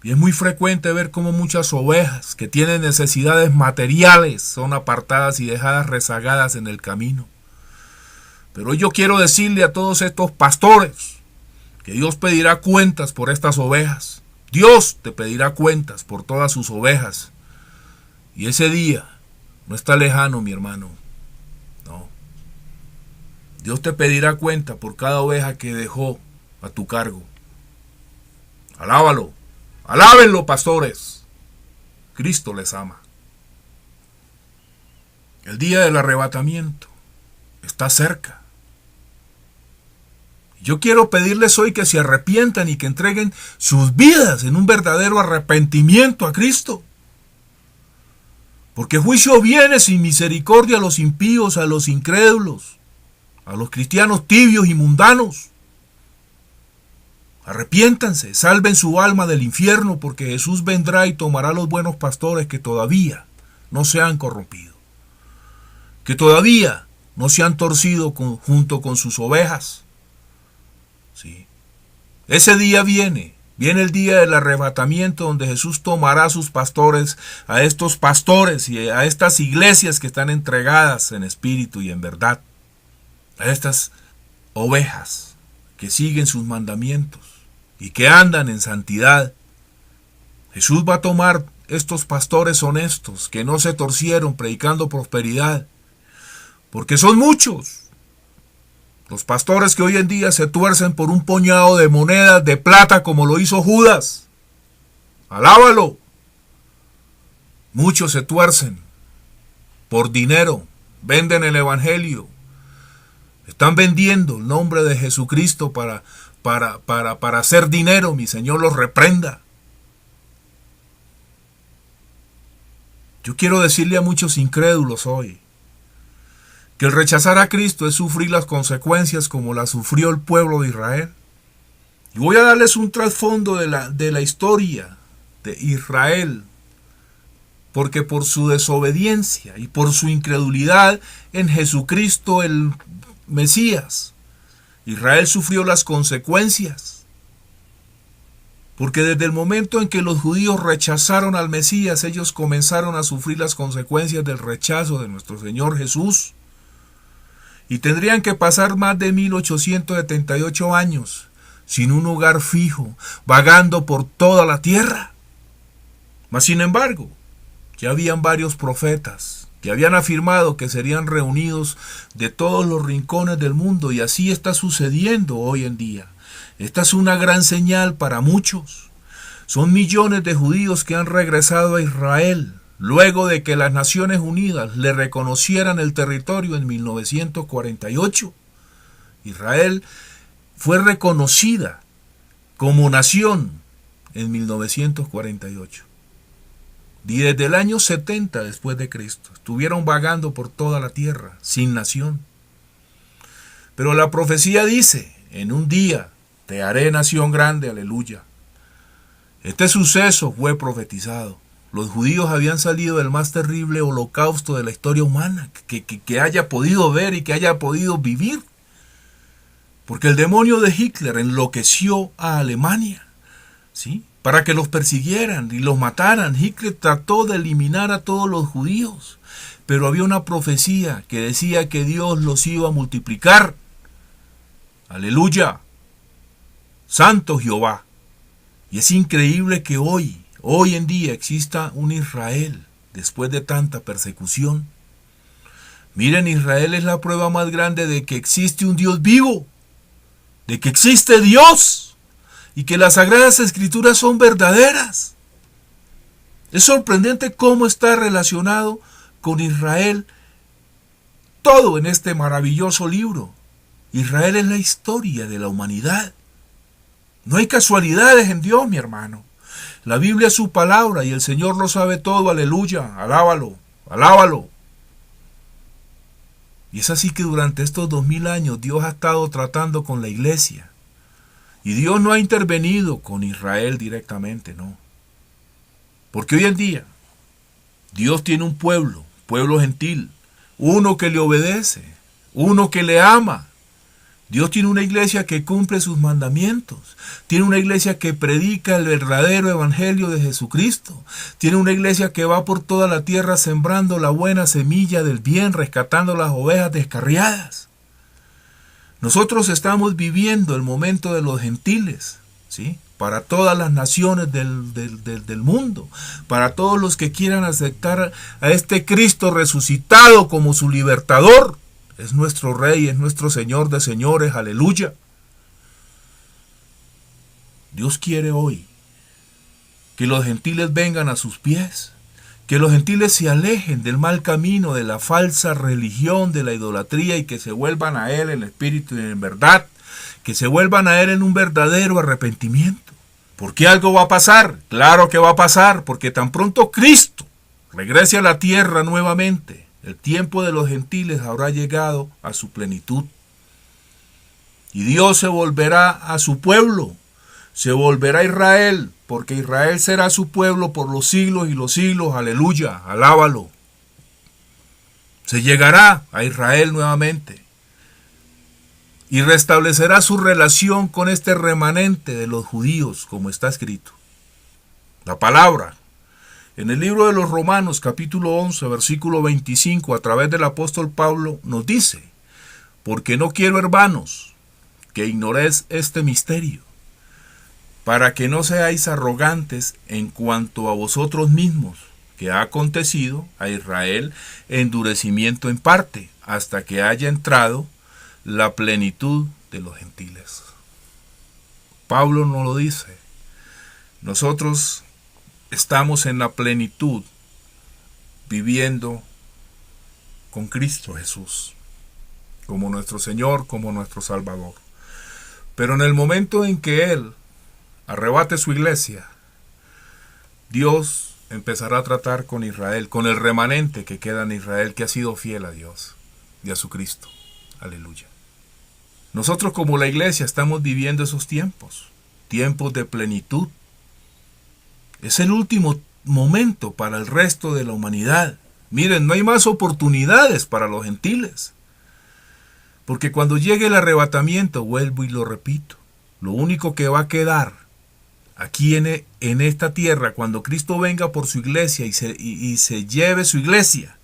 Y es muy frecuente ver cómo muchas ovejas que tienen necesidades materiales son apartadas y dejadas rezagadas en el camino. Pero yo quiero decirle a todos estos pastores que Dios pedirá cuentas por estas ovejas. Dios te pedirá cuentas por todas sus ovejas. Y ese día no está lejano, mi hermano. No. Dios te pedirá cuenta por cada oveja que dejó a tu cargo. Alábalo. Alábenlo, pastores. Cristo les ama. El día del arrebatamiento está cerca. Yo quiero pedirles hoy que se arrepientan y que entreguen sus vidas en un verdadero arrepentimiento a Cristo. Porque juicio viene sin misericordia a los impíos, a los incrédulos, a los cristianos tibios y mundanos. Arrepiéntanse, salven su alma del infierno, porque Jesús vendrá y tomará los buenos pastores que todavía no se han corrompido, que todavía no se han torcido junto con sus ovejas. Sí. Ese día viene el día del arrebatamiento, donde Jesús tomará a sus pastores, a estos pastores y a estas iglesias que están entregadas en espíritu y en verdad, a estas ovejas que siguen sus mandamientos y que andan en santidad. Jesús va a tomar estos pastores honestos que no se torcieron predicando prosperidad, porque son muchos los pastores que hoy en día se tuercen por un puñado de monedas de plata, como lo hizo Judas. Alábalo. Muchos se tuercen por dinero, venden el evangelio, están vendiendo el nombre de Jesucristo para hacer dinero. Mi Señor los reprenda. Yo quiero decirle a muchos incrédulos hoy que el rechazar a Cristo es sufrir las consecuencias como las sufrió el pueblo de Israel. Y voy a darles un trasfondo de la historia de Israel, porque por su desobediencia y por su incredulidad en Jesucristo el Mesías, Israel sufrió las consecuencias. Porque desde el momento en que los judíos rechazaron al Mesías, ellos comenzaron a sufrir las consecuencias del rechazo de nuestro Señor Jesús. Y tendrían que pasar más de 1878 años sin un hogar fijo, vagando por toda la tierra. Mas sin embargo, ya habían varios profetas que habían afirmado que serían reunidos de todos los rincones del mundo, y así está sucediendo hoy en día. Esta es una gran señal para muchos. Son millones de judíos que han regresado a Israel luego de que las Naciones Unidas le reconocieran el territorio en 1948. Israel fue reconocida como nación en 1948. Y desde el año 70 después de Cristo estuvieron vagando por toda la tierra sin nación. Pero la profecía dice: en un día te haré nación grande, aleluya. Este suceso fue profetizado. Los judíos habían salido del más terrible holocausto de la historia humana que haya podido ver y que haya podido vivir. Porque el demonio de Hitler enloqueció a Alemania, ¿sí?, para que los persiguieran y los mataran. Hitler trató de eliminar a todos los judíos, pero había una profecía que decía que Dios los iba a multiplicar. Aleluya. Santo Jehová. Y es increíble que hoy en día exista un Israel después de tanta persecución. Miren, Israel es la prueba más grande de que existe un Dios vivo, de que existe Dios y que las Sagradas Escrituras son verdaderas. Es sorprendente cómo está relacionado con Israel todo en este maravilloso libro. Israel es la historia de la humanidad. No hay casualidades en Dios, mi hermano. La Biblia es su palabra y el Señor lo sabe todo, aleluya, alábalo, alábalo. Y es así que durante estos 2000 años Dios ha estado tratando con la iglesia. Y Dios no ha intervenido con Israel directamente, no. Porque hoy en día Dios tiene un pueblo gentil, uno que le obedece, uno que le ama. Dios tiene una iglesia que cumple sus mandamientos. Tiene una iglesia que predica el verdadero evangelio de Jesucristo. Tiene una iglesia que va por toda la tierra sembrando la buena semilla del bien, rescatando las ovejas descarriadas. Nosotros estamos viviendo el momento de los gentiles, ¿sí?, para todas las naciones del mundo, para todos los que quieran aceptar a este Cristo resucitado como su libertador. Es nuestro Rey, es nuestro Señor de señores, aleluya. Dios quiere hoy que los gentiles vengan a sus pies, Que los gentiles se alejen del mal camino, de la falsa religión, de la idolatría, y que se vuelvan a Él en espíritu y en verdad, que se vuelvan a Él en un verdadero arrepentimiento. ¿Por qué algo va a pasar? Claro que va a pasar, porque tan pronto Cristo regrese a la tierra nuevamente, el tiempo de los gentiles habrá llegado a su plenitud. Y Dios se volverá a su pueblo, se volverá a Israel, porque Israel será su pueblo por los siglos y los siglos. Aleluya, alábalo. Se llegará a Israel nuevamente y restablecerá su relación con este remanente de los judíos, como está escrito. La palabra, en el libro de los Romanos, capítulo 11, versículo 25, a través del apóstol Pablo, nos dice: porque no quiero, hermanos, que ignoréis este misterio, para que no seáis arrogantes en cuanto a vosotros mismos, que ha acontecido a Israel endurecimiento en parte, hasta que haya entrado la plenitud de los gentiles. Pablo nos lo dice. Nosotros estamos en la plenitud, viviendo con Cristo Jesús, como nuestro Señor, como nuestro Salvador. Pero en el momento en que Él arrebate su iglesia, Dios empezará a tratar con Israel, con el remanente que queda en Israel, que ha sido fiel a Dios y a su Cristo. Aleluya. Nosotros como la iglesia estamos viviendo esos tiempos, tiempos de plenitud. Es el último momento para el resto de la humanidad. Miren, no hay más oportunidades para los gentiles. Porque cuando llegue el arrebatamiento, vuelvo y lo repito, lo único que va a quedar aquí en esta tierra, cuando Cristo venga por su iglesia y se lleve su iglesia,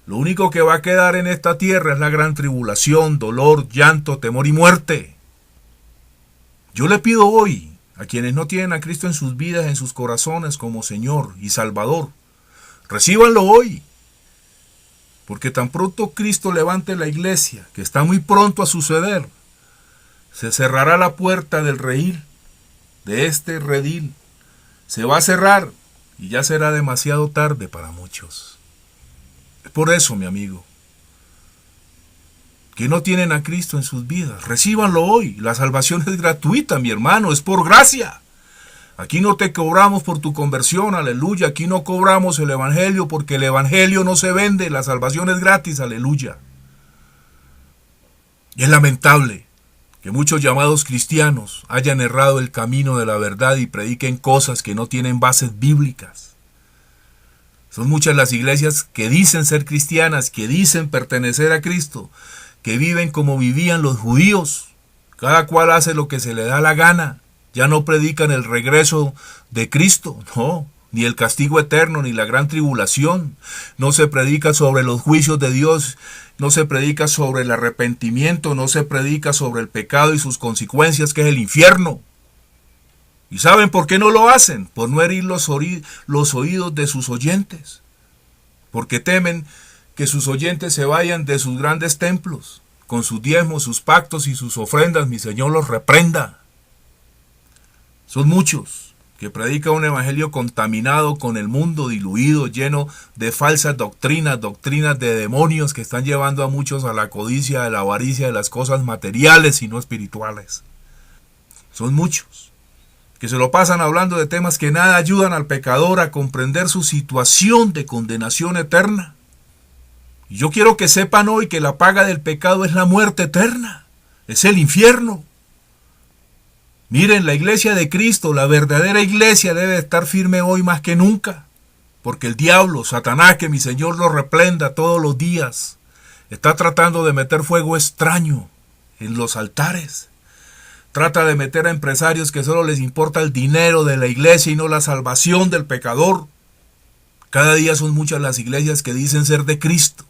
lo único que va a quedar en esta tierra es la gran tribulación, dolor, llanto, temor y muerte. Yo le pido hoy a quienes no tienen a Cristo en sus vidas, en sus corazones como Señor y Salvador, recíbanlo hoy. Porque tan pronto Cristo levante la iglesia, que está muy pronto a suceder, se cerrará la puerta del redil, de este redil. Se va a cerrar y ya será demasiado tarde para muchos. Es por eso, mi amigo, que no tienen a Cristo en sus vidas, recíbanlo hoy. La salvación es gratuita, mi hermano, es por gracia. Aquí no te cobramos por tu conversión, aleluya. Aquí no cobramos el evangelio, porque el evangelio no se vende, la salvación es gratis, aleluya. Y es lamentable que muchos llamados cristianos hayan errado el camino de la verdad y prediquen cosas que no tienen bases bíblicas. Son muchas las iglesias que dicen ser cristianas, que dicen pertenecer a Cristo, que viven como vivían los judíos. Cada cual hace lo que se le da la gana. Ya no predican el regreso de Cristo, no, ni el castigo eterno, ni la gran tribulación. No se predica sobre los juicios de Dios, no se predica sobre el arrepentimiento, no se predica sobre el pecado y sus consecuencias, que es el infierno. ¿Y saben por qué no lo hacen? Por no herir los oídos de sus oyentes. Porque temen que sus oyentes se vayan de sus grandes templos, con sus diezmos, sus pactos y sus ofrendas. Mi Señor los reprenda. Son muchos que predican un evangelio contaminado con el mundo, diluido, lleno de falsas doctrinas de demonios que están llevando a muchos a la codicia, a la avaricia de las cosas materiales y no espirituales. Son muchos que se lo pasan hablando de temas que nada ayudan al pecador a comprender su situación de condenación eterna. Y yo quiero que sepan hoy que la paga del pecado es la muerte eterna, es el infierno. Miren, la iglesia de Cristo, la verdadera iglesia, debe estar firme hoy más que nunca, porque el diablo, Satanás, que mi Señor lo reprenda todos los días, está tratando de meter fuego extraño en los altares. Trata de meter a empresarios que solo les importa el dinero de la iglesia y no la salvación del pecador. Cada día son muchas las iglesias que dicen ser de Cristo,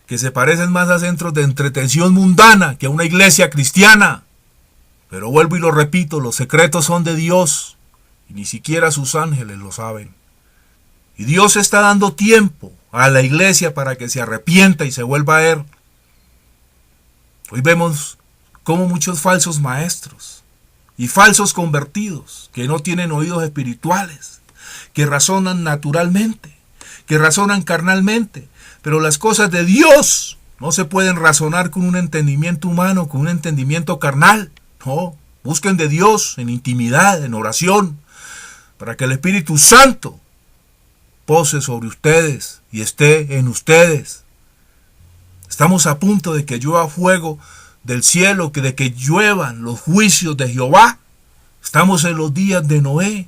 que se parecen más a centros de entretención mundana que a una iglesia cristiana. Pero vuelvo y lo repito, los secretos son de Dios y ni siquiera sus ángeles lo saben. Y Dios está dando tiempo a la iglesia para que se arrepienta y se vuelva a Él. Hoy vemos como muchos falsos maestros y falsos convertidos que no tienen oídos espirituales, que razonan naturalmente, que razonan carnalmente, pero las cosas de Dios no se pueden razonar con un entendimiento humano, con un entendimiento carnal. No, busquen de Dios en intimidad, en oración, para que el Espíritu Santo pose sobre ustedes y esté en ustedes. Estamos a punto de que llueva fuego del cielo, de que lluevan los juicios de Jehová. Estamos en los días de Noé.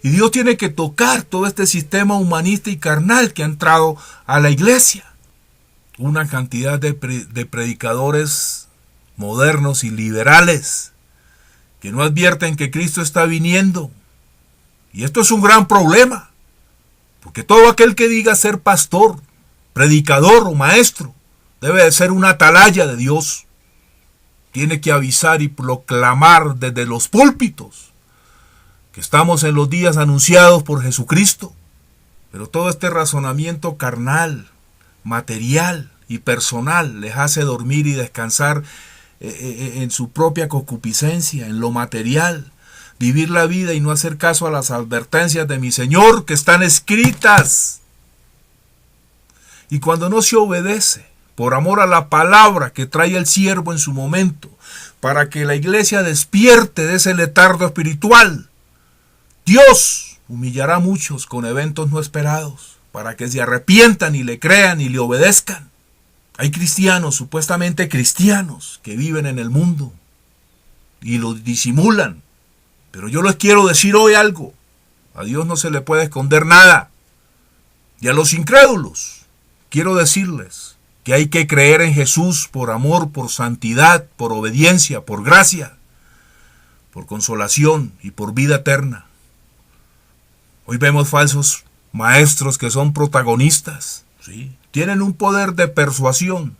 Y Dios tiene que tocar todo este sistema humanista y carnal que ha entrado a la iglesia. Una cantidad de predicadores modernos y liberales que no advierten que Cristo está viniendo. Y esto es un gran problema, porque todo aquel que diga ser pastor, predicador o maestro, debe de ser una atalaya de Dios. Tiene que avisar y proclamar desde los púlpitos que estamos en los días anunciados por Jesucristo. Pero todo este razonamiento carnal, material y personal les hace dormir y descansar en su propia concupiscencia, en lo material, vivir la vida y no hacer caso a las advertencias de mi Señor que están escritas. Y cuando no se obedece, por amor a la palabra que trae el siervo en su momento, para que la iglesia despierte de ese letargo espiritual, Dios humillará a muchos con eventos no esperados, para que se arrepientan y le crean y le obedezcan. Hay cristianos, supuestamente cristianos, que viven en el mundo y lo disimulan. Pero yo les quiero decir hoy algo. A Dios no se le puede esconder nada. Y a los incrédulos quiero decirles que hay que creer en Jesús por amor, por santidad, por obediencia, por gracia, por consolación y por vida eterna. Hoy vemos falsos maestros que son protagonistas, ¿sí? Tienen un poder de persuasión,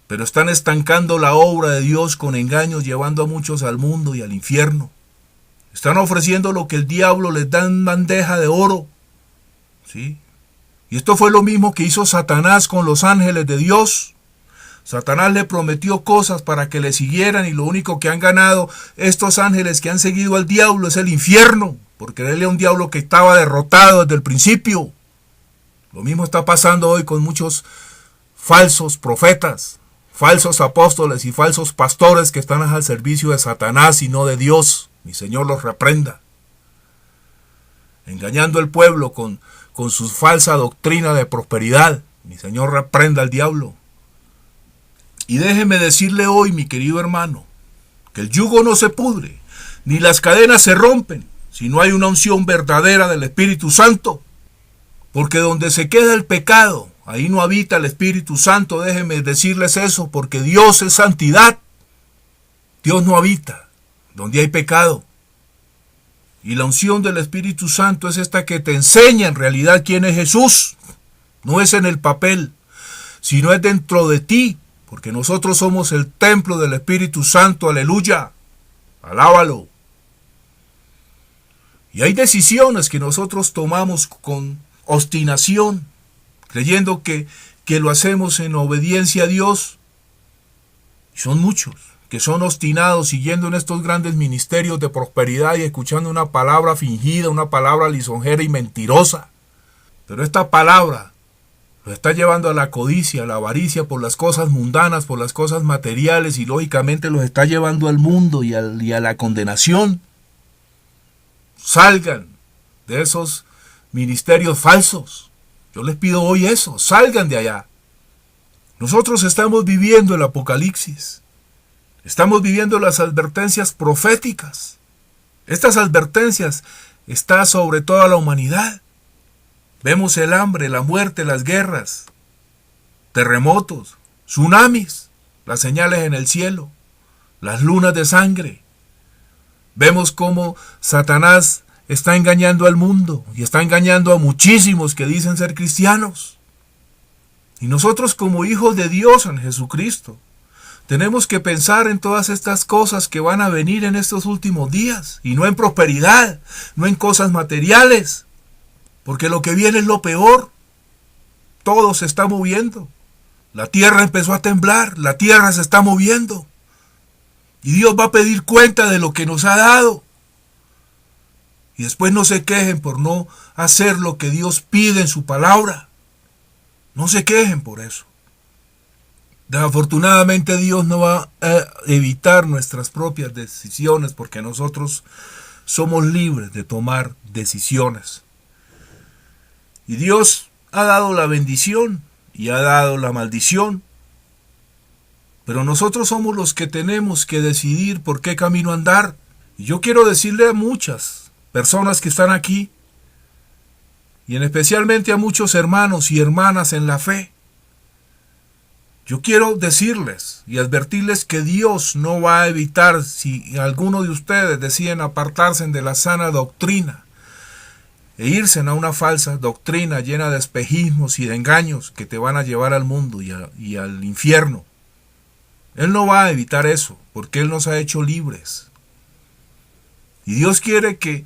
pero están estancando la obra de Dios con engaños, llevando a muchos al mundo y al infierno. Están ofreciendo lo que el diablo les da en bandeja de oro, ¿sí? Y esto fue lo mismo que hizo Satanás con los ángeles de Dios. Satanás le prometió cosas para que le siguieran y lo único que han ganado estos ángeles que han seguido al diablo es el infierno, porque él era un diablo que estaba derrotado desde el principio. Lo mismo está pasando hoy con muchos falsos profetas, falsos apóstoles y falsos pastores que están al servicio de Satanás y no de Dios. Mi Señor los reprenda. Engañando al pueblo con su falsa doctrina de prosperidad. Mi Señor reprenda al diablo. Y déjeme decirle hoy, mi querido hermano, que el yugo no se pudre, ni las cadenas se rompen, si no hay una unción verdadera del Espíritu Santo. Porque donde se queda el pecado, ahí no habita el Espíritu Santo. Déjenme decirles eso, porque Dios es santidad. Dios no habita donde hay pecado. Y la unción del Espíritu Santo es esta que te enseña en realidad quién es Jesús. No es en el papel, sino es dentro de ti, porque nosotros somos el templo del Espíritu Santo. Aleluya, alábalo. Y hay decisiones que nosotros tomamos con obstinación, creyendo que lo hacemos en obediencia a Dios. Y son muchos que son obstinados siguiendo en estos grandes ministerios de prosperidad y escuchando una palabra fingida, una palabra lisonjera y mentirosa. Pero esta palabra los está llevando a la codicia, a la avaricia por las cosas mundanas, por las cosas materiales, y lógicamente los está llevando al mundo y a la condenación. Salgan de esos ministerios falsos. Yo les pido hoy eso, salgan de allá. Nosotros estamos viviendo el Apocalipsis. Estamos viviendo las advertencias proféticas. Estas advertencias están sobre toda la humanidad. Vemos el hambre, la muerte, las guerras, terremotos, tsunamis, las señales en el cielo, las lunas de sangre. Vemos cómo Satanás está engañando al mundo y está engañando a muchísimos que dicen ser cristianos. Y nosotros como hijos de Dios en Jesucristo tenemos que pensar en todas estas cosas que van a venir en estos últimos días y no en prosperidad, no en cosas materiales, porque lo que viene es lo peor. Todo se está moviendo. La tierra empezó a temblar, la tierra se está moviendo y Dios va a pedir cuenta de lo que nos ha dado. Y después no se quejen por no hacer lo que Dios pide en su palabra. No se quejen por eso. Desafortunadamente Dios no va a evitar nuestras propias decisiones porque nosotros somos libres de tomar decisiones. Y Dios ha dado la bendición y ha dado la maldición. Pero nosotros somos los que tenemos que decidir por qué camino andar. Y yo quiero decirle a muchas personas que están aquí, y en especialmente a muchos hermanos y hermanas en la fe, yo quiero decirles y advertirles que Dios no va a evitar si alguno de ustedes deciden apartarse de la sana doctrina e irse a una falsa doctrina llena de espejismos y de engaños que te van a llevar al mundo y al infierno. Él no va a evitar eso, porque Él nos ha hecho libres. Y Dios quiere que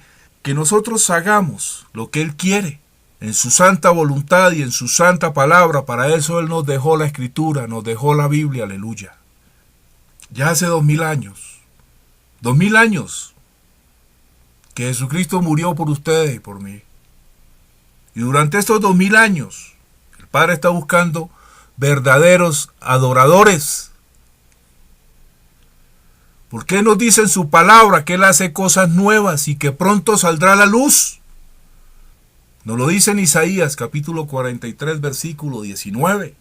nosotros hagamos lo que Él quiere, en su santa voluntad y en su santa palabra. Para eso Él nos dejó la Escritura, nos dejó la Biblia, aleluya. Ya hace 2000 años, 2000 años, que Jesucristo murió por ustedes y por mí. Y durante estos 2000 años, el Padre está buscando verdaderos adoradores. ¿Por qué nos dice en su palabra que Él hace cosas nuevas y que pronto saldrá la luz? Nos lo dice en Isaías capítulo 43 versículo 19.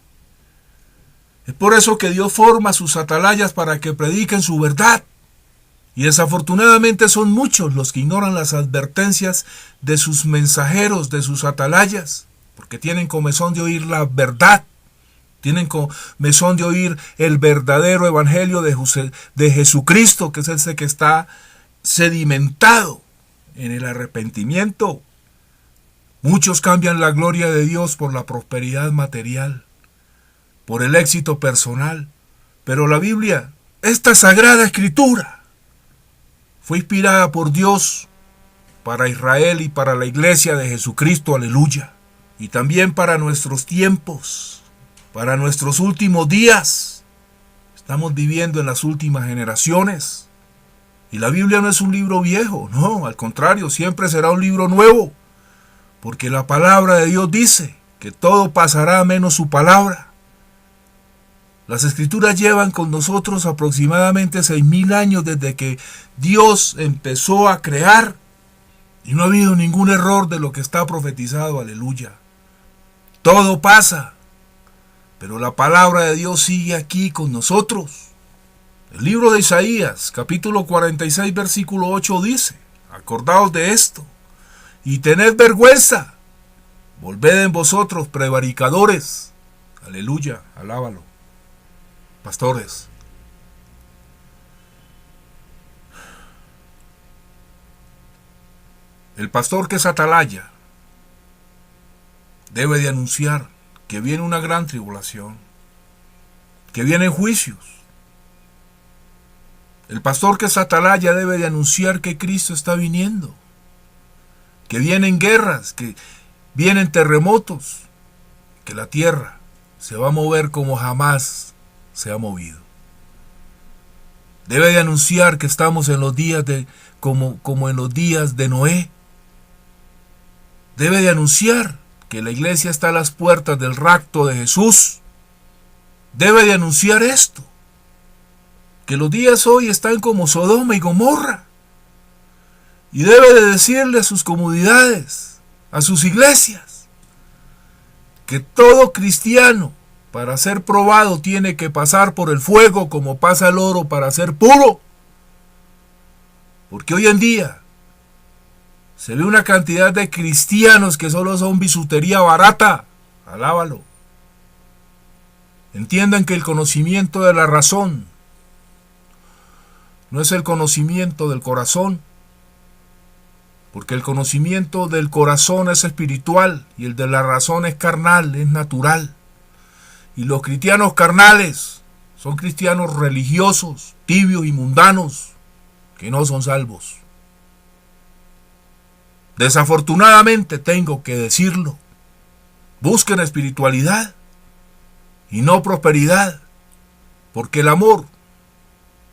Es por eso que Dios forma sus atalayas para que prediquen su verdad. Y desafortunadamente son muchos los que ignoran las advertencias de sus mensajeros, de sus atalayas, porque tienen comezón de oír la verdad. Tienen comezón de oír el verdadero evangelio de Jesucristo, que es ese que está sedimentado en el arrepentimiento. Muchos cambian la gloria de Dios por la prosperidad material, por el éxito personal. Pero la Biblia, esta sagrada escritura, fue inspirada por Dios para Israel y para la iglesia de Jesucristo, aleluya. Y también para nuestros tiempos, para nuestros últimos días. Estamos viviendo en las últimas generaciones. Y la Biblia no es un libro viejo, no, al contrario, siempre será un libro nuevo. Porque la palabra de Dios dice que todo pasará menos su palabra. Las Escrituras llevan con nosotros aproximadamente 6000 años desde que Dios empezó a crear. Y no ha habido ningún error de lo que está profetizado, aleluya. Todo pasa, pero la palabra de Dios sigue aquí con nosotros. El libro de Isaías, capítulo 46, versículo 8 dice: acordaos de esto, y tened vergüenza, volved en vosotros prevaricadores. Aleluya, alábalo. Pastores, el pastor que es atalaya debe de anunciar que viene una gran tribulación, que vienen juicios. El pastor que es atalaya debe de anunciar que Cristo está viniendo, que vienen guerras, que vienen terremotos, que la tierra se va a mover como jamás se ha movido. Debe de anunciar que estamos en los días como en los días de Noé. Debe de anunciar que la iglesia está a las puertas del rapto de Jesús. Debe de anunciar esto, que los días hoy están como Sodoma y Gomorra. Y debe de decirle a sus comunidades, a sus iglesias, que todo cristiano para ser probado tiene que pasar por el fuego como pasa el oro para ser puro. Porque hoy en día se ve una cantidad de cristianos que solo son bisutería barata. Alábalo. Entiendan que el conocimiento de la razón no es el conocimiento del corazón, porque el conocimiento del corazón es espiritual y el de la razón es carnal, es natural. Y los cristianos carnales son cristianos religiosos, tibios y mundanos, que no son salvos. Desafortunadamente tengo que decirlo. Busquen espiritualidad y no prosperidad, porque el amor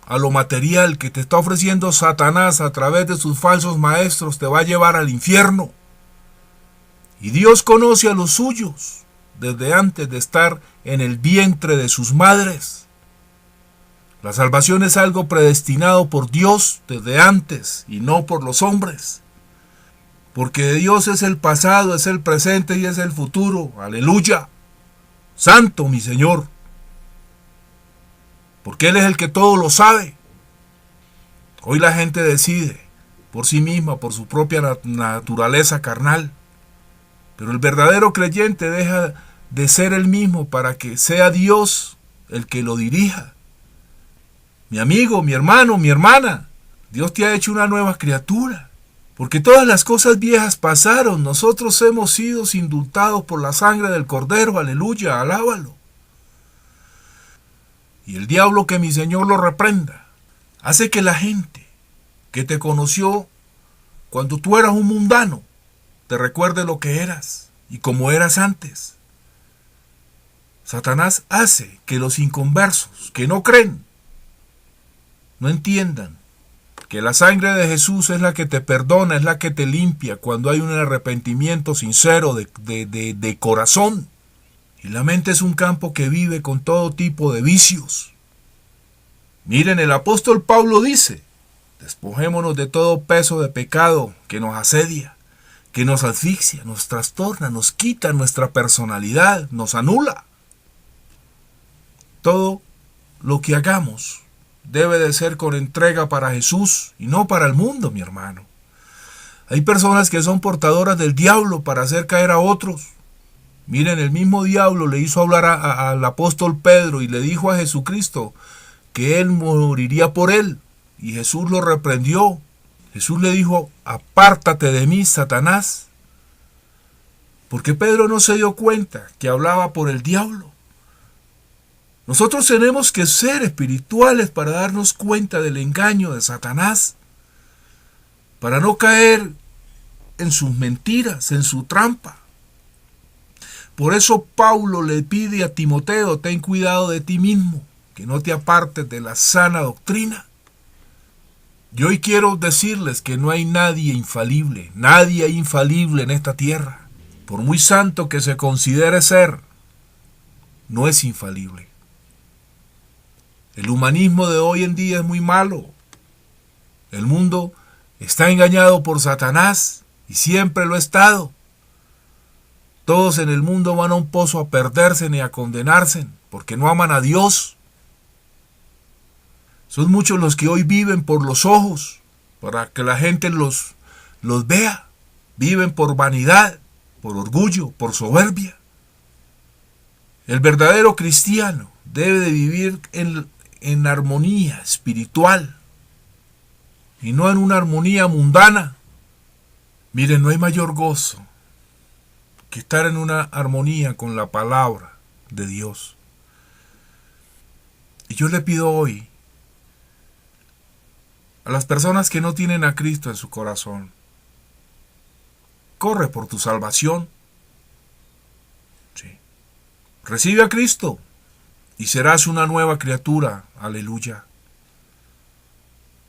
a lo material que te está ofreciendo Satanás a través de sus falsos maestros te va a llevar al infierno. Y Dios conoce a los suyos desde antes de estar en el vientre de sus madres. La salvación es algo predestinado por Dios desde antes y no por los hombres. Porque de Dios es el pasado, es el presente y es el futuro. Aleluya. Santo mi Señor. Porque Él es el que todo lo sabe. Hoy la gente decide por sí misma, por su propia naturaleza carnal. Pero el verdadero creyente deja de ser el mismo para que sea Dios el que lo dirija. Mi amigo, mi hermano, mi hermana, Dios te ha hecho una nueva criatura. Porque todas las cosas viejas pasaron. Nosotros hemos sido indultados por la sangre del Cordero. Aleluya, alábalo. Y el diablo, que mi Señor lo reprenda, hace que la gente que te conoció cuando tú eras un mundano te recuerde lo que eras y cómo eras antes. Satanás hace que los inconversos que no creen no entiendan que la sangre de Jesús es la que te perdona, es la que te limpia cuando hay un arrepentimiento sincero de corazón. Y la mente es un campo que vive con todo tipo de vicios. Miren, el apóstol Pablo dice: despojémonos de todo peso de pecado que nos asedia, que nos asfixia, nos trastorna, nos quita nuestra personalidad, nos anula. Todo lo que hagamos debe de ser con entrega para Jesús y no para el mundo, mi hermano. Hay personas que son portadoras del diablo para hacer caer a otros. Miren, el mismo diablo le hizo hablar al apóstol Pedro y le dijo a Jesucristo que él moriría por él. Y Jesús lo reprendió. Jesús le dijo: apártate de mí, Satanás. Porque Pedro no se dio cuenta que hablaba por el diablo. Nosotros tenemos que ser espirituales para darnos cuenta del engaño de Satanás, para no caer en sus mentiras, en su trampa. Por eso Pablo le pide a Timoteo: ten cuidado de ti mismo, que no te apartes de la sana doctrina. Y hoy quiero decirles que no hay nadie infalible en esta tierra. Por muy santo que se considere ser, no es infalible. El humanismo de hoy en día es muy malo. El mundo está engañado por Satanás y siempre lo ha estado. Todos en el mundo van a un pozo a perderse y a condenarse porque no aman a Dios. Son muchos los que hoy viven por los ojos, para que la gente los vea. Viven por vanidad, por orgullo, por soberbia. El verdadero cristiano debe de vivir en armonía espiritual y no en una armonía mundana. Miren, no hay mayor gozo que estar en una armonía con la palabra de Dios. Y yo le pido hoy a las personas que no tienen a Cristo en su corazón: corre por tu salvación. Sí. Recibe a Cristo y serás una nueva criatura. Aleluya.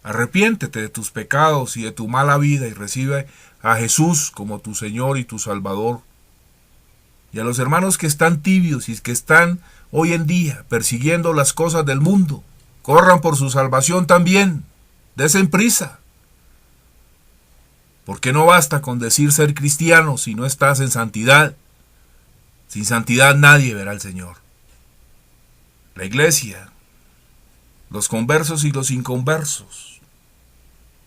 Arrepiéntete de tus pecados y de tu mala vida y recibe a Jesús como tu Señor y tu Salvador. Y a los hermanos que están tibios y que están hoy en día persiguiendo las cosas del mundo, corran por su salvación también. Desen prisa. Porque no basta con decir ser cristiano si no estás en santidad. Sin santidad nadie verá al Señor. La iglesia, los conversos y los inconversos,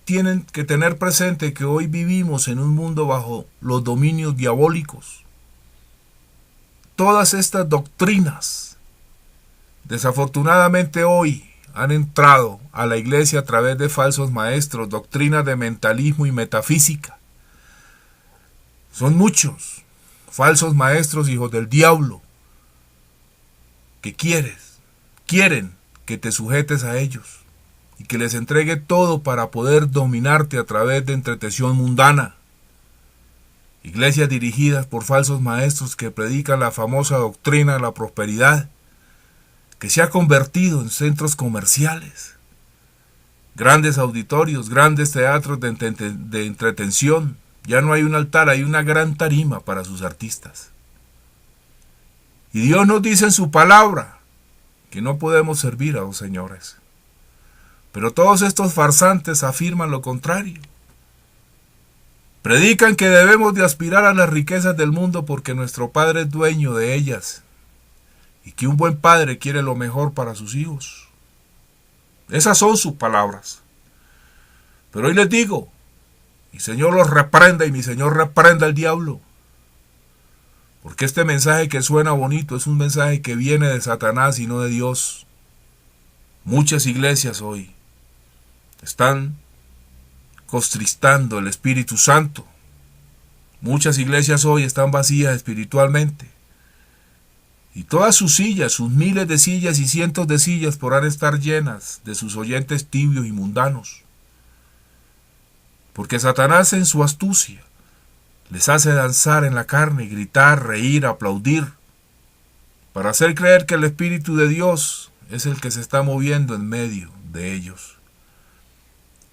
tienen que tener presente que hoy vivimos en un mundo bajo los dominios diabólicos. Todas estas doctrinas, desafortunadamente hoy, han entrado a la iglesia a través de falsos maestros, doctrinas de mentalismo y metafísica. Son muchos falsos maestros, hijos del diablo, que quieren que te sujetes a ellos y que les entregue todo para poder dominarte a través de entretención mundana. Iglesias dirigidas por falsos maestros que predican la famosa doctrina de la prosperidad, que se ha convertido en centros comerciales. grandes auditorios, grandes teatros de entretención. Ya no hay un altar, hay una gran tarima para sus artistas. Y Dios nos dice en su palabra que no podemos servir a dos señores. Pero todos estos farsantes afirman lo contrario. Predican que debemos de aspirar a las riquezas del mundo porque nuestro Padre es dueño de ellas y que un buen padre quiere lo mejor para sus hijos. Esas son sus palabras. Pero hoy les digo, mi Señor los reprenda y mi Señor reprenda al diablo. Porque este mensaje que suena bonito es un mensaje que viene de Satanás y no de Dios. Muchas iglesias hoy están contristando el Espíritu Santo. Muchas iglesias hoy están vacías espiritualmente. Y todas sus sillas, sus miles de sillas y cientos de sillas podrán estar llenas de sus oyentes tibios y mundanos. Porque Satanás en su astucia les hace danzar en la carne, gritar, reír, aplaudir, para hacer creer que el Espíritu de Dios es el que se está moviendo en medio de ellos.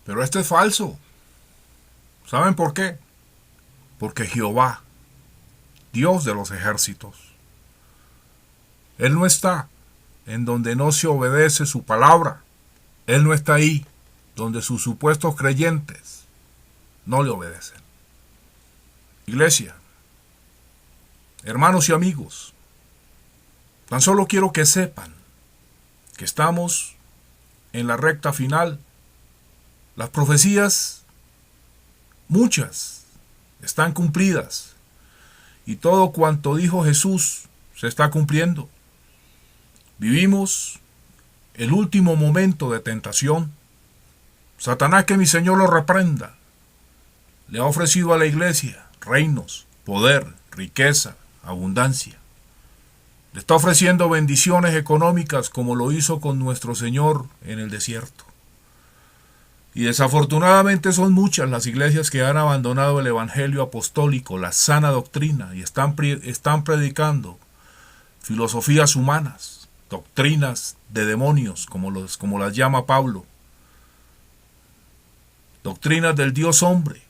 Pero esto es falso. ¿Saben por qué? Porque Jehová, Dios de los ejércitos, Él no está en donde no se obedece su palabra. Él no está ahí donde sus supuestos creyentes no le obedecen. Iglesia, hermanos y amigos, tan solo quiero que sepan que estamos en la recta final. Las profecías, muchas, están cumplidas y todo cuanto dijo Jesús se está cumpliendo. Vivimos el último momento de tentación. Satanás, que mi Señor lo reprenda, le ha ofrecido a la iglesia reinos, poder, riqueza, abundancia. Le está ofreciendo bendiciones económicas como lo hizo con nuestro Señor en el desierto. Y desafortunadamente son muchas las iglesias que han abandonado el evangelio apostólico, la sana doctrina, y están predicando filosofías humanas, doctrinas de demonios, como las llama Pablo, doctrinas del Dios hombre,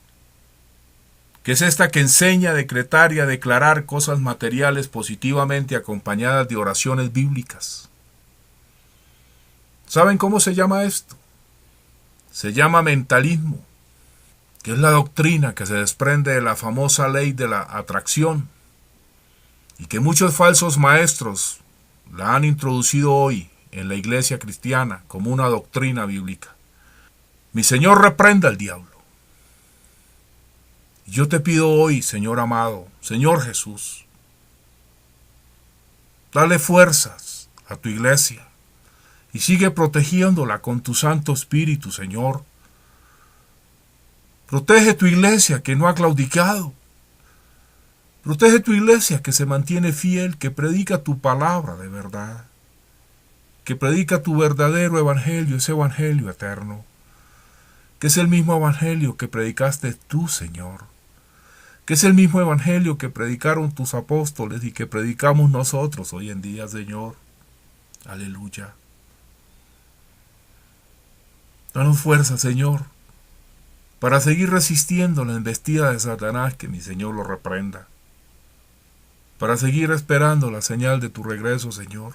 que es esta que enseña a decretar y a declarar cosas materiales positivamente acompañadas de oraciones bíblicas. ¿Saben cómo se llama esto? Se llama mentalismo, que es la doctrina que se desprende de la famosa ley de la atracción y que muchos falsos maestros la han introducido hoy en la iglesia cristiana como una doctrina bíblica. Mi Señor reprenda al diablo. Yo te pido hoy, Señor amado, Señor Jesús, dale fuerzas a tu iglesia y sigue protegiéndola con tu Santo Espíritu, Señor. Protege tu iglesia que no ha claudicado. Protege tu iglesia que se mantiene fiel, que predica tu palabra de verdad, que predica tu verdadero evangelio, ese evangelio eterno, que es el mismo evangelio que predicaste tú, Señor, que es el mismo evangelio que predicaron tus apóstoles y que predicamos nosotros hoy en día, Señor. Aleluya. Danos fuerza, Señor, para seguir resistiendo la embestida de Satanás, que mi Señor lo reprenda, para seguir esperando la señal de tu regreso, Señor.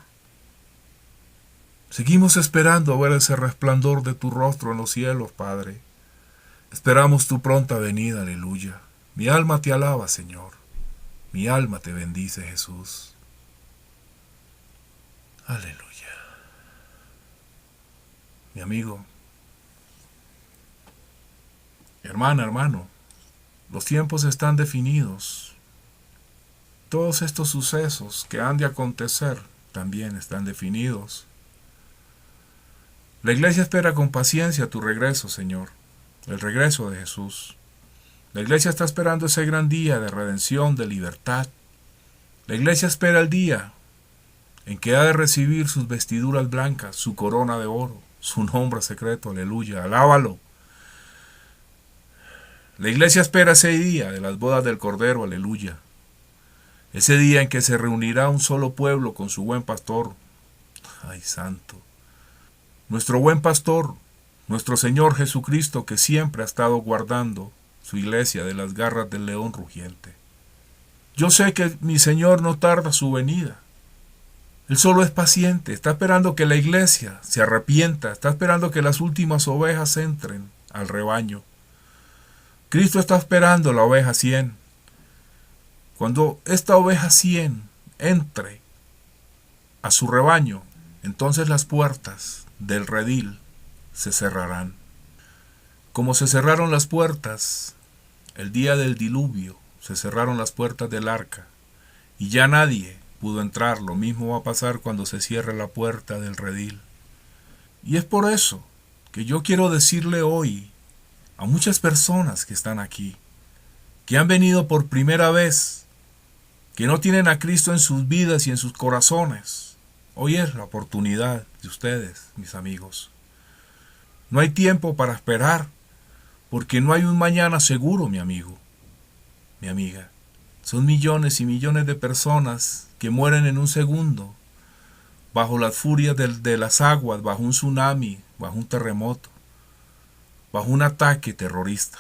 Seguimos esperando ver ese resplandor de tu rostro en los cielos, Padre. Esperamos tu pronta venida, aleluya. Mi alma te alaba, Señor. Mi alma te bendice, Jesús. Aleluya. Mi amigo, hermana, hermano, los tiempos están definidos. Todos estos sucesos que han de acontecer también están definidos. La iglesia espera con paciencia tu regreso, Señor, el regreso de Jesús. La iglesia está esperando ese gran día de redención, de libertad. La iglesia espera el día en que ha de recibir sus vestiduras blancas, su corona de oro, su nombre secreto, aleluya, alábalo. La iglesia espera ese día de las bodas del Cordero, aleluya. Ese día en que se reunirá un solo pueblo con su buen pastor. Ay, santo. Nuestro buen pastor, Nuestro Señor Jesucristo, que siempre ha estado guardando su iglesia de las garras del león rugiente. Yo sé que mi Señor no tarda su venida. Él solo es paciente, está esperando que la iglesia se arrepienta, está esperando que las últimas ovejas entren al rebaño. Cristo está esperando la oveja 100. Cuando esta oveja 100 entre a su rebaño, entonces las puertas del redil se cerrarán. Como se cerraron las puertas el día del diluvio, se cerraron las puertas del arca y ya nadie pudo entrar. Lo mismo va a pasar cuando se cierre la puerta del redil. Y es por eso que yo quiero decirle hoy a muchas personas que están aquí, que han venido por primera vez, que no tienen a Cristo en sus vidas y en sus corazones. Hoy es la oportunidad de ustedes, mis amigos. No hay tiempo para esperar, porque no hay un mañana seguro, mi amigo, mi amiga. Son millones y millones de personas que mueren en un segundo, bajo las furias de las aguas, bajo un tsunami, bajo un terremoto, bajo un ataque terrorista.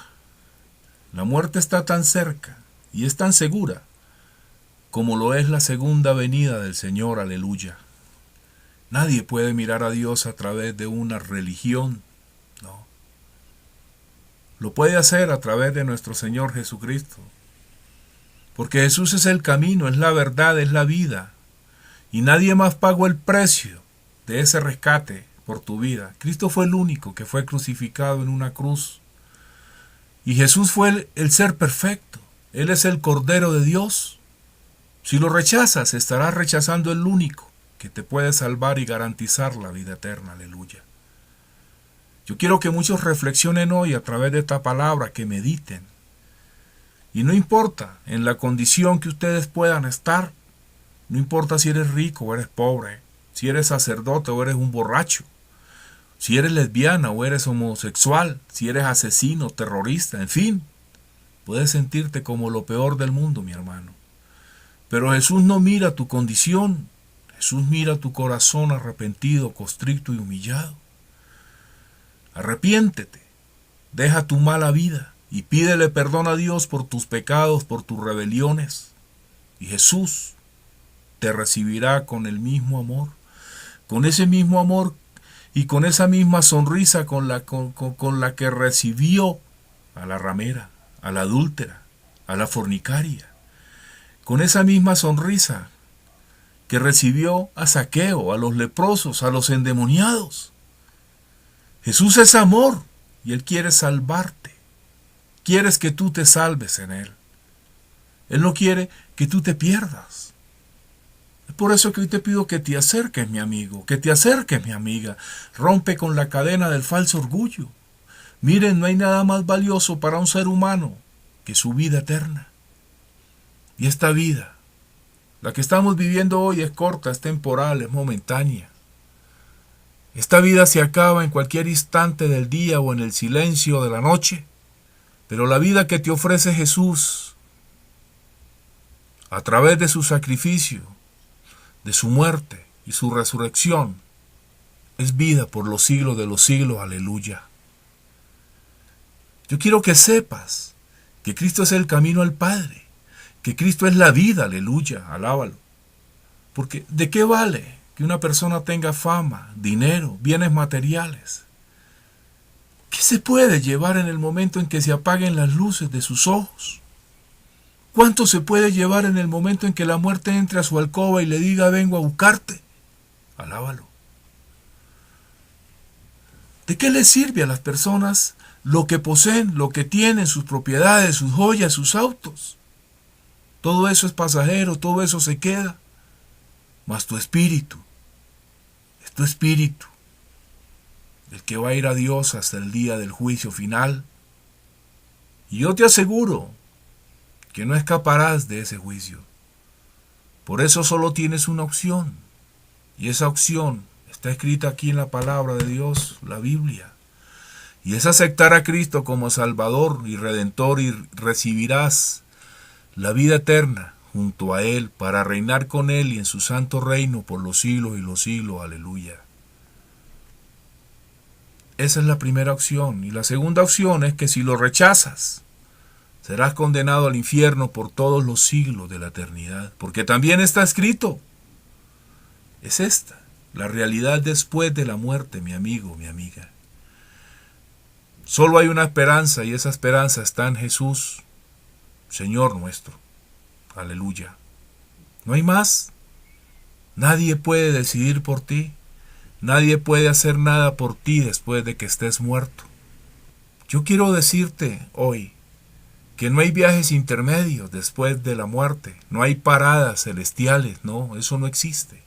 La muerte está tan cerca y es tan segura como lo es la segunda venida del Señor, aleluya. Nadie puede mirar a Dios a través de una religión, no. Lo puede hacer a través de nuestro Señor Jesucristo. Porque Jesús es el camino, es la verdad, es la vida. Y nadie más pagó el precio de ese rescate por tu vida. Cristo fue el único que fue crucificado en una cruz. Y Jesús fue el ser perfecto. Él es el Cordero de Dios. Si lo rechazas, estarás rechazando el único que te puede salvar y garantizar la vida eterna. Aleluya. Yo quiero que muchos reflexionen hoy a través de esta palabra, que mediten. Y no importa en la condición que ustedes puedan estar, no importa si eres rico o eres pobre, si eres sacerdote o eres un borracho, si eres lesbiana o eres homosexual, si eres asesino, terrorista, en fin, puedes sentirte como lo peor del mundo, mi hermano. Pero Jesús no mira tu condición, Jesús mira tu corazón arrepentido, constricto y humillado. Arrepiéntete, deja tu mala vida y pídele perdón a Dios por tus pecados, por tus rebeliones. Y Jesús te recibirá con el mismo amor, con ese mismo amor y con esa misma sonrisa con la que recibió a la ramera, a la adúltera, a la fornicaria. Con esa misma sonrisa que recibió a Zaqueo, a los leprosos, a los endemoniados. Jesús es amor y Él quiere salvarte. Quieres que tú te salves en Él. Él no quiere que tú te pierdas. Es por eso que hoy te pido que te acerques, mi amigo, que te acerques, mi amiga. Rompe con la cadena del falso orgullo. Miren, no hay nada más valioso para un ser humano que su vida eterna. Y esta vida, la que estamos viviendo hoy, es corta, es temporal, es momentánea. Esta vida se acaba en cualquier instante del día o en el silencio de la noche. Pero la vida que te ofrece Jesús, a través de su sacrificio, de su muerte y su resurrección, es vida por los siglos de los siglos, aleluya. Yo quiero que sepas que Cristo es el camino al Padre, que Cristo es la vida, aleluya, alábalo. Porque ¿de qué vale que una persona tenga fama, dinero, bienes materiales? ¿Qué se puede llevar en el momento en que se apaguen las luces de sus ojos? ¿Cuánto se puede llevar en el momento en que la muerte entre a su alcoba y le diga vengo a buscarte? Alábalo. ¿De qué les sirve a las personas lo que poseen, lo que tienen, sus propiedades, sus joyas, sus autos? Todo eso es pasajero, todo eso se queda. Mas tu espíritu, es tu espíritu, el que va a ir a Dios hasta el día del juicio final. Y yo te aseguro que no escaparás de ese juicio. Por eso solo tienes una opción. Y esa opción está escrita aquí en la palabra de Dios, la Biblia. Y es aceptar a Cristo como Salvador y Redentor, y recibirás la vida eterna junto a Él para reinar con Él y en su santo reino por los siglos y los siglos. Aleluya. Esa es la primera opción. Y la segunda opción es que si lo rechazas, serás condenado al infierno por todos los siglos de la eternidad. Porque también está escrito. Es esta, la realidad después de la muerte, mi amigo, mi amiga. Solo hay una esperanza y esa esperanza está en Jesús, Señor nuestro. Aleluya. No hay más. Nadie puede decidir por ti. Nadie puede hacer nada por ti después de que estés muerto. Yo quiero decirte hoy que no hay viajes intermedios después de la muerte. No hay paradas celestiales. No, eso no existe.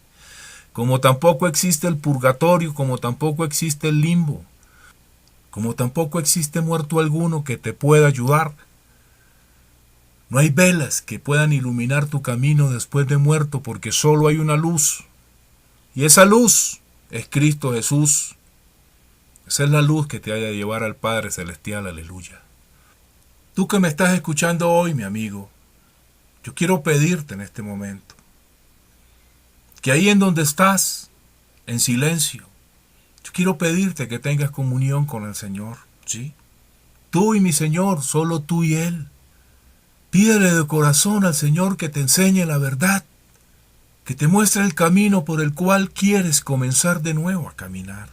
Como tampoco existe el purgatorio, como tampoco existe el limbo. Como tampoco existe muerto alguno que te pueda ayudar. No hay velas que puedan iluminar tu camino después de muerto, porque solo hay una luz. Y esa luz es Cristo Jesús. Esa es la luz que te ha de llevar al Padre Celestial. Aleluya. Tú que me estás escuchando hoy, mi amigo, yo quiero pedirte en este momento que ahí en donde estás, en silencio, yo quiero pedirte que tengas comunión con el Señor, ¿sí? Tú y mi Señor, solo tú y Él. Pídele de corazón al Señor que te enseñe la verdad, que te muestre el camino por el cual quieres comenzar de nuevo a caminar.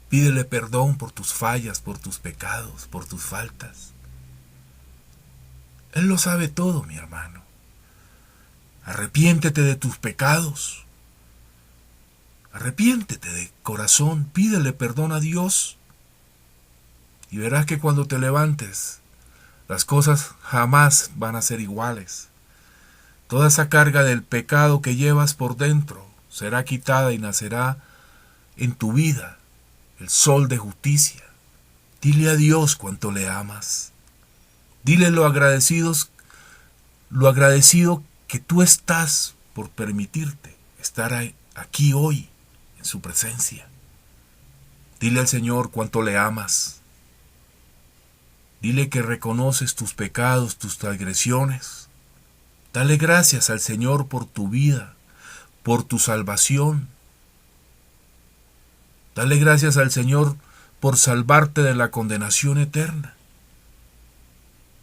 Pídele perdón por tus fallas, por tus pecados, por tus faltas. Él lo sabe todo, mi hermano. Arrepiéntete de tus pecados. Arrepiéntete de corazón, pídele perdón a Dios. Y verás que cuando te levantes, las cosas jamás van a ser iguales. Toda esa carga del pecado que llevas por dentro será quitada y nacerá en tu vida el sol de justicia. Dile a Dios cuánto le amas. Dile lo agradecido que tú estás por permitirte estar aquí hoy en su presencia. Dile al Señor cuánto le amas. Dile que reconoces tus pecados, tus transgresiones. Dale gracias al Señor por tu vida, por tu salvación. Dale gracias al Señor por salvarte de la condenación eterna.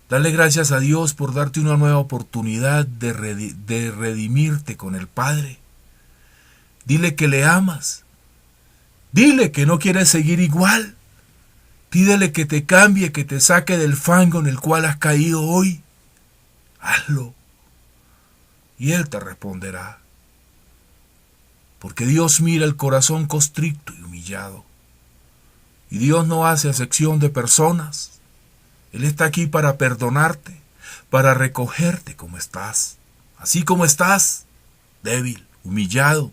Dale gracias a Dios por darte una nueva oportunidad de redimirte con el Padre. Dile que le amas. Dile que no quieres seguir igual. Pídele que te cambie, que te saque del fango en el cual has caído hoy. Hazlo. Y Él te responderá. Porque Dios mira el corazón constricto y humillado. Y Dios no hace acepción de personas. Él está aquí para perdonarte, para recogerte como estás. Así como estás, débil, humillado,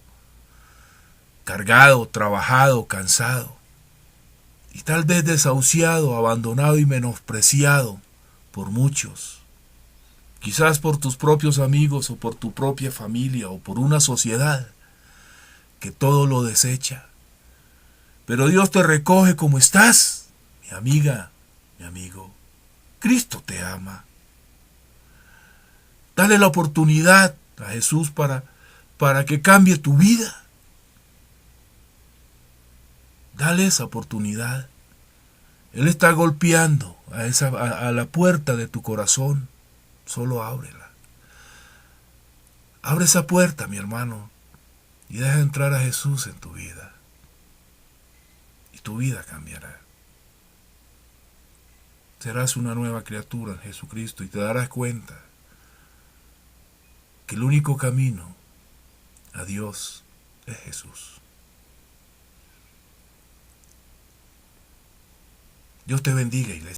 cargado, trabajado, cansado. Y tal vez desahuciado, abandonado y menospreciado por muchos. Quizás por tus propios amigos o por tu propia familia o por una sociedad que todo lo desecha. Pero Dios te recoge como estás, mi amiga, mi amigo. Cristo te ama. Dale la oportunidad a Jesús para que cambie tu vida. Dale esa oportunidad. Él está golpeando a la puerta de tu corazón. Solo ábrela. Abre esa puerta, mi hermano, y deja entrar a Jesús en tu vida. Y tu vida cambiará. Serás una nueva criatura en Jesucristo y te darás cuenta que el único camino a Dios es Jesús. Dios te bendiga, iglesia.